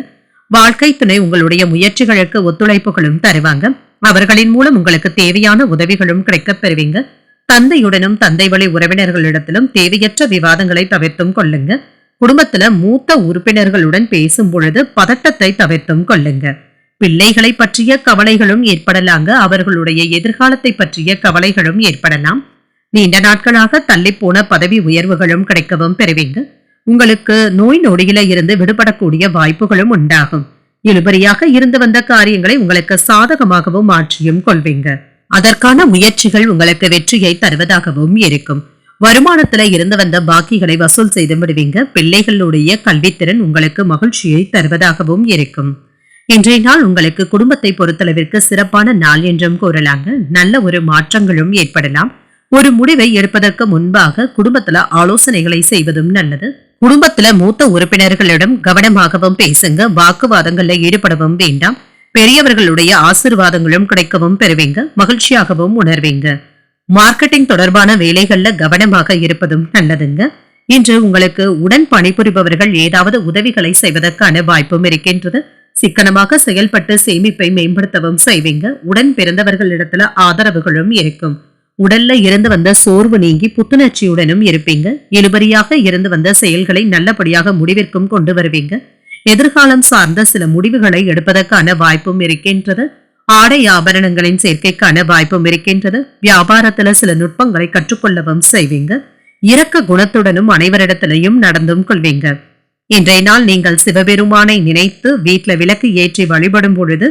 Speaker 1: வாழ்க்கை துணை உங்களுடைய முயற்சிகளுக்கு ஒத்துழைப்புகளும் தருவாங்க. அவர்களின் மூலம் உங்களுக்கு தேவையான உதவிகளும் கிடைக்கப் பெறுவீங்க. தந்தையுடனும் தந்தை வழி உறவினர்களிடத்திலும் தேவையற்ற விவாதங்களை தவிர்த்தும் கொள்ளுங்க. குடும்பத்துல மூத்த உறுப்பினர்களுடன் பேசும் பொழுது பதட்டத்தை தவிர்த்தும் கொள்ளுங்க. பிள்ளைகளை பற்றிய கவலைகளும் ஏற்படலாங்க. அவர்களுடைய எதிர்காலத்தை பற்றிய கவலைகளும் ஏற்படலாம். நீண்ட நாட்களாக தள்ளி போன பதவி உயர்வுகளும் கிடைக்கவும் பெறுவீங்க. உங்களுக்கு நோய் நொடியில இருந்து விடுபடக்கூடிய வாய்ப்புகளும் உண்டாகும். இழுபறியாக இருந்து வந்த காரியங்களை உங்களுக்கு சாதகமாகவும் மாற்றியும் கொள்வீங்க. அதற்கான முயற்சிகள் உங்களுக்கு வெற்றியை தருவதாகவும் இருக்கும். வருமானத்துல இருந்து வந்த பாக்கிகளை வசூல் செய்து விடுவீங்க. பிள்ளைகளுடைய கல்வித்திறன் உங்களுக்கு மகிழ்ச்சியை தருவதாகவும் இருக்கும். இன்றைய நாள் உங்களுக்கு குடும்பத்தை பொறுத்தளவிற்கு சிறப்பான நாள் என்றும் கூறலாங்க. நல்ல ஒரு மாற்றங்களும் ஏற்படலாம். ஒரு முடிவை எடுப்பதற்கு முன்பாக குடும்பத்துல ஆலோசனைகளை செய்வதும் நல்லது. குடும்பத்துல மூத்த உறுப்பினர்களிடம் கவனமாகவும் பேசுங்க. வாக்குவாதங்கள்ல ஈடுபடவும் வேண்டாம். பெரியவர்களுடைய ஆசீர்வாதங்களும் கிடைக்கவும் பெறுவீங்க. மகிழ்ச்சியாகவும் உணர்வீங்க. மார்க்கெட்டிங் தொடர்பான வேலைகள்ல கவனமாக இருப்பதும் நல்லதுங்க. இன்று உங்களுக்கு உடன் பணிபுரிபவர்கள் ஏதாவது உதவிகளை செய்வதற்கான வாய்ப்பும் இருக்கின்றது. சிக்கனமாக செயல்பட்டு சேமிப்பை மேம்படுத்தவும் செய்வீங்க. உடன் பிறந்தவர்களிடத்துல ஆதரவுகளும் இருக்கும். உடல்ல இருந்து வந்த சோர்வு நீங்கி புத்துணர்ச்சியுடனும் இருப்பீங்க. இழுபறியாக இருந்து வந்த செயல்களை நல்லபடியாக முடிவிற்கும் கொண்டு வருவீங்க. எதிர்காலம் சார்ந்த சில முடிவுகளை எடுப்பதற்கான வாய்ப்பும் இருக்கின்றது. ஆடை ஆபரணங்களின் சேர்க்கைக்கான வாய்ப்பும் இருக்கின்றது. வியாபாரத்துல சில நுட்பங்களை கற்றுக்கொள்ளவும் செய்வீங்க. இரக்க குணத்துடனும் அனைவரிடத்திலையும் நடந்தும் கொள்வீங்க. இன்றைய நாள் நீங்கள் சிவபெருமானை நினைத்து வீட்டுல விளக்கு ஏற்றி வழிபடும் பொழுது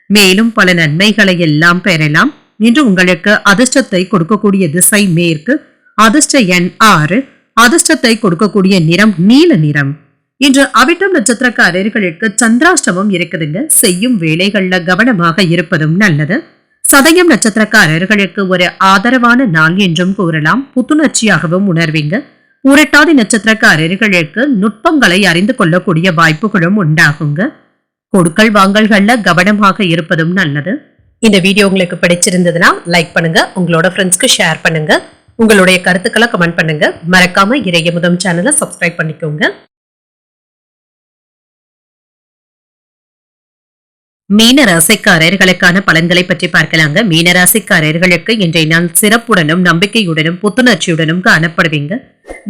Speaker 1: மேலும் பல நன்மைகளை எல்லாம் பெறலாம். இன்று உங்களுக்கு அதிர்ஷ்டத்தை கொடுக்கக்கூடிய திசை மேற்கு, அதிர்ஷ்ட எண் 6, அதிர்ஷ்டத்தை கொடுக்கக்கூடிய நிறம் நீல நிறம். இன்று அவிட்டம் நட்சத்திரக்காரர்களுக்கு சந்திராஷ்டமம் இருக்குதுங்க. செய்யும் வேலைகள்ல கவனமாக இருப்பதும் நல்லது. சதயம் நட்சத்திரக்காரர்களுக்கு ஒரு ஆதரவான நாள் என்றும் கூறலாம். புத்துணர்ச்சியாகவும் உணர்வீங்க. பூரட்டாதி நட்சத்திரக்காரர்களுக்கு நுட்பங்களை அறிந்து கொள்ளக்கூடிய வாய்ப்புகளும் உண்டாகுங்க. கொடுக்கல் வாங்கல்கள்ல கவனமாக இருப்பதும் நல்லது. இந்த வீடியோ உங்களுக்கு பிடிச்சிருந்ததுன்னா லைக் பண்ணுங்க, உங்களோட ஃப்ரெண்ட்ஸ்க்கு ஷேர் பண்ணுங்க, உங்களுடைய கருத்துக்களை கமெண்ட் பண்ணுங்க. மறக்காம இறையமுதம் சேனலை சப்ஸ்கிரைப் பண்ணிக்கோங்க. மீனராசிக்காரர்களுக்கான பலன்களை பற்றி பார்க்கலாங்க. மீனராசிக்காரர்களுக்கு இன்றைய நாள் சிறப்புடனும் நம்பிக்கையுடனும் புத்துணர்ச்சியுடனும் காணப்படுவீங்க.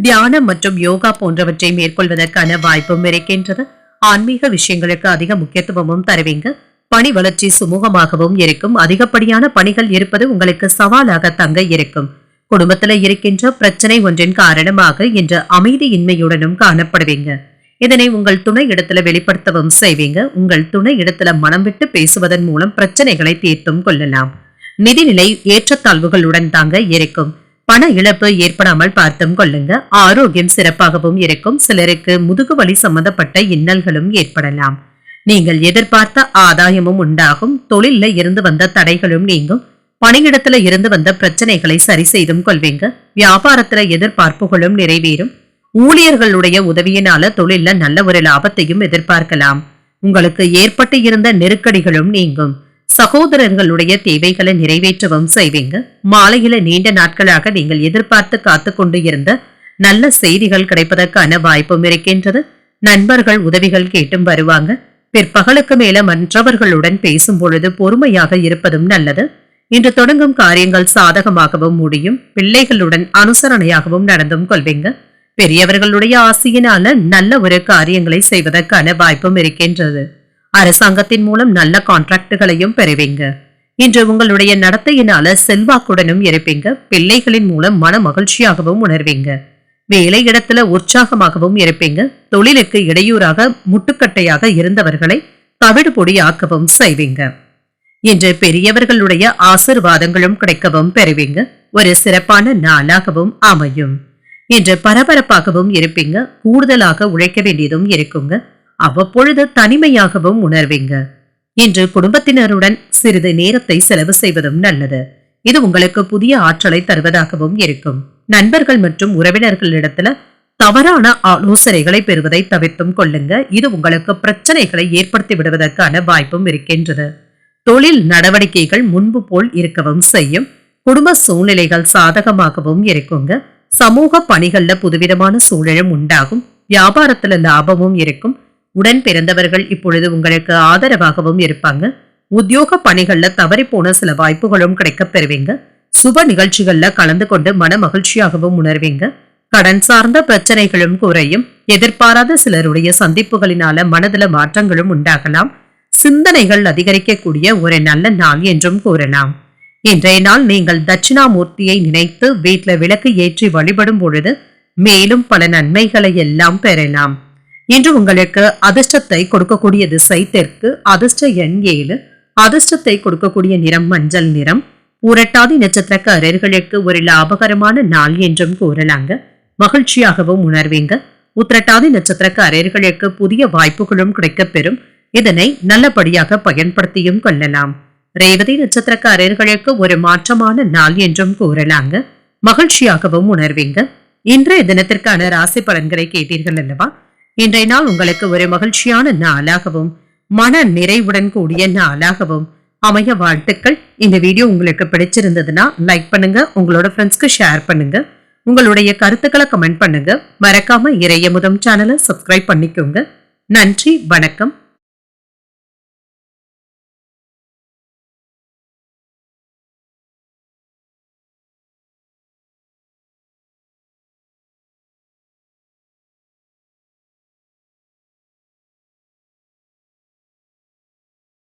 Speaker 1: தியானம் மற்றும் யோகா போன்றவற்றை மேற்கொள்வதற்கான வாய்ப்பும் இருக்கின்றது. ஆன்மீக விஷயங்களுக்கு அதிக முக்கியத்துவமும் தருவீங்க. பணி வளர்ச்சி சுமூகமாகவும் இருக்கும். அதிகப்படியான பணிகள் இருப்பது உங்களுக்கு சவாலாக தங்க இருக்கும். குடும்பத்துல இருக்கின்ற பிரச்சனை ஒன்றின் காரணமாக இன்று அமைதியின்மையுடனும் காணப்படுவீங்க. இதனை உங்கள் துணை இடத்துல வெளிப்படுத்தவும் செய்வீங்க. உங்கள் துணை இடத்துல மனம் விட்டு பேசுவதன் மூலம் பிரச்சனைகளை தீர்த்தும் கொள்ளலாம். நிதிநிலை ஏற்றத்தாழ்வுகளுடன் தாங்க இருக்கும். பண இழப்பு ஏற்படாமல் பார்த்தும் கொள்ளுங்க. ஆரோக்கியம் சிறப்பாகவும் இருக்கும். சிலருக்கு முதுகுவலி சம்பந்தப்பட்ட இன்னல்களும் ஏற்படலாம். நீங்கள் எதிர்பார்த்த ஆதாயமும் உண்டாகும். தொழில இருந்து வந்த தடைகளும் நீங்கும். பணியிடத்துல இருந்து வந்த பிரச்சனைகளை சரி செய்தும் கொள்வீங்க. வியாபாரத்துல எதிர்பார்ப்புகளும் நிறைவேறும். ஊழியர்களுடைய உதவியினால தொழில நல்ல ஒரு லாபத்தையும் எதிர்பார்க்கலாம். உங்களுக்கு ஏற்பட்டு இருந்த நெருக்கடிகளும் நீங்கும். சகோதரர்களுடைய தேவைகளை நிறைவேற்றவும் செய்வீங்க. மாலையில நீண்ட நாட்களாக நீங்கள் எதிர்பார்த்து காத்து கொண்டு இருந்த நல்ல செய்திகள் கிடைப்பதற்கான வாய்ப்பும் இருக்கின்றது. நண்பர்கள் உதவிகள் கேட்டும் வருவாங்க. பிற்பகலுக்கு மேல மற்றவர்களுடன் பேசும் பொழுது பொறுமையாக இருப்பதும் நல்லது. இன்று தொடங்கும் காரியங்கள் சாதகமாகவும் முடியும். பிள்ளைகளுடன் அனுசரணையாகவும் நடந்தும் கொள்வீங்க. பெரியவர்களுடைய ஆசையினால நல்ல ஒரு காரியங்களை செய்வதற்கான வாய்ப்பும் இருக்கின்றது. அரசாங்கத்தின் மூலம் நல்ல கான்ட்ராக்டுகளையும் பெறுவீங்க. இன்று உங்களுடைய நடத்தையினால செல்வாக்குடனும் இருப்பீங்க. பிள்ளைகளின் மூலம் மன மகிழ்ச்சியாகவும் உணர்வீங்க. வேலை இடத்துல உற்சாகமாகவும் இருப்பீங்க. தொழிலுக்கு இடையூறாக முட்டுக்கட்டையாக இருந்தவர்களை தவிடு பொடியாக்கவும் செய்வீங்க. இன்று பெரியவர்களுடைய ஆசிர்வாதங்களும் கிடைக்கவும் பெறுவீங்க. ஒரு சிறப்பான நாளாகவும் அமையும். இன்று பரபரப்பாகவும் இருப்பீங்க. கூடுதலாக உழைக்க வேண்டியதும் இருக்குங்க. அவ்வப்பொழுது தனிமையாகவும் உணர்வீங்க. இன்று குடும்பத்தினருடன் சிறிது நேரத்தை செலவு செய்வதும் நல்லது. இது உங்களுக்கு புதிய ஆற்றலை தருவதாகவும் இருக்கும். நண்பர்கள் மற்றும் உறவினர்களிடத்துல தவறான ஆலோசனைகளை பெறுவதை தவிர்த்தும் கொள்ளுங்க. இது உங்களுக்கு பிரச்சனைகளை ஏற்படுத்தி விடுவதற்கான வாய்ப்பும் இருக்கின்றது. தொழில் நடவடிக்கைகள் முன்பு போல் இருக்கவும் செய்யும். குடும்ப சூழ்நிலைகள் சாதகமாகவும் இருக்குங்க. சமூக பணிகள்ல புதுவிதமான சூழலும் உண்டாகும். வியாபாரத்துல லாபமும் இருக்கும். உடன் பிறந்தவர்கள் இப்பொழுது உங்களுக்கு ஆதரவாகவும் இருப்பாங்க. உத்தியோக பணிகள்ல தவறி போன சில வாய்ப்புகளும் கிடைக்க பெறுவீங்க. சுப நிகழ்ச்சிகள்ல கலந்து கொண்டு மன மகிழ்ச்சியாகவும் உணர்வீங்க. கடன் சார்ந்த பிரச்சனைகளும் குறையும். எதிர்பாராத சிலருடைய சந்திப்புகளினால மனதுல மாற்றங்களும் உண்டாகலாம். சிந்தனைகள் அதிகரிக்கக்கூடிய ஒரு நல்ல நாள் என்றும் கூறலாம். இன்றைய நாள் நீங்கள் தட்சிணாமூர்த்தியை நினைத்து வீட்டுல விளக்கு ஏற்றி வழிபடும் பொழுது மேலும் பல நன்மைகளை எல்லாம் பெறலாம். இன்று உங்களுக்கு அதிர்ஷ்டத்தை கொடுக்கக்கூடிய திசை தெற்கு, அதிர்ஷ்ட எண் 7, அதிர்ஷ்டத்தை கொடுக்கக்கூடிய நிறம் மஞ்சள் நிறம். பூரட்டாதி நட்சத்திரக்காரர்களுக்கு ஒரு லாபகரமான நாள் என்றும் கூறலாங்க. மகிழ்ச்சியாகவும் உணர்வீங்க. உத்திரட்டாதி நட்சத்திரக்காரர்களுக்கு புதிய வாய்ப்புகளும் கிடைக்கப்பெறும். இதனை நல்லபடியாக பயன்படுத்தியும் கொள்ளலாம். ரேவதி நட்சத்திரக்காரர்களுக்கு ஒரு மாற்றமான நாள் என்றும் கூறலாங்க. மகிழ்ச்சியாகவும் உணர்வீங்க. இன்றைய தினத்திற்கான ராசி பலன்களை கேட்டீர்கள் அல்லவா? இன்றைய நாள் உங்களுக்கு ஒரு மகிழ்ச்சியான நாளாகவும் மன நிறைவுடன் கூடிய நாளாகவும் அமைய வாழ்த்துக்கள். இந்த வீடியோ உங்களுக்கு பிடிச்சிருந்ததுன்னா லைக் பண்ணுங்க, உங்களோட ஃப்ரெண்ட்ஸ்க்கு ஷேர் பண்ணுங்க, உங்களுடைய கருத்துக்களை கமெண்ட் பண்ணுங்க. மறக்காம இறையமுதம் சேனலை சப்ஸ்கிரைப் பண்ணிக்கோங்க. நன்றி, வணக்கம்.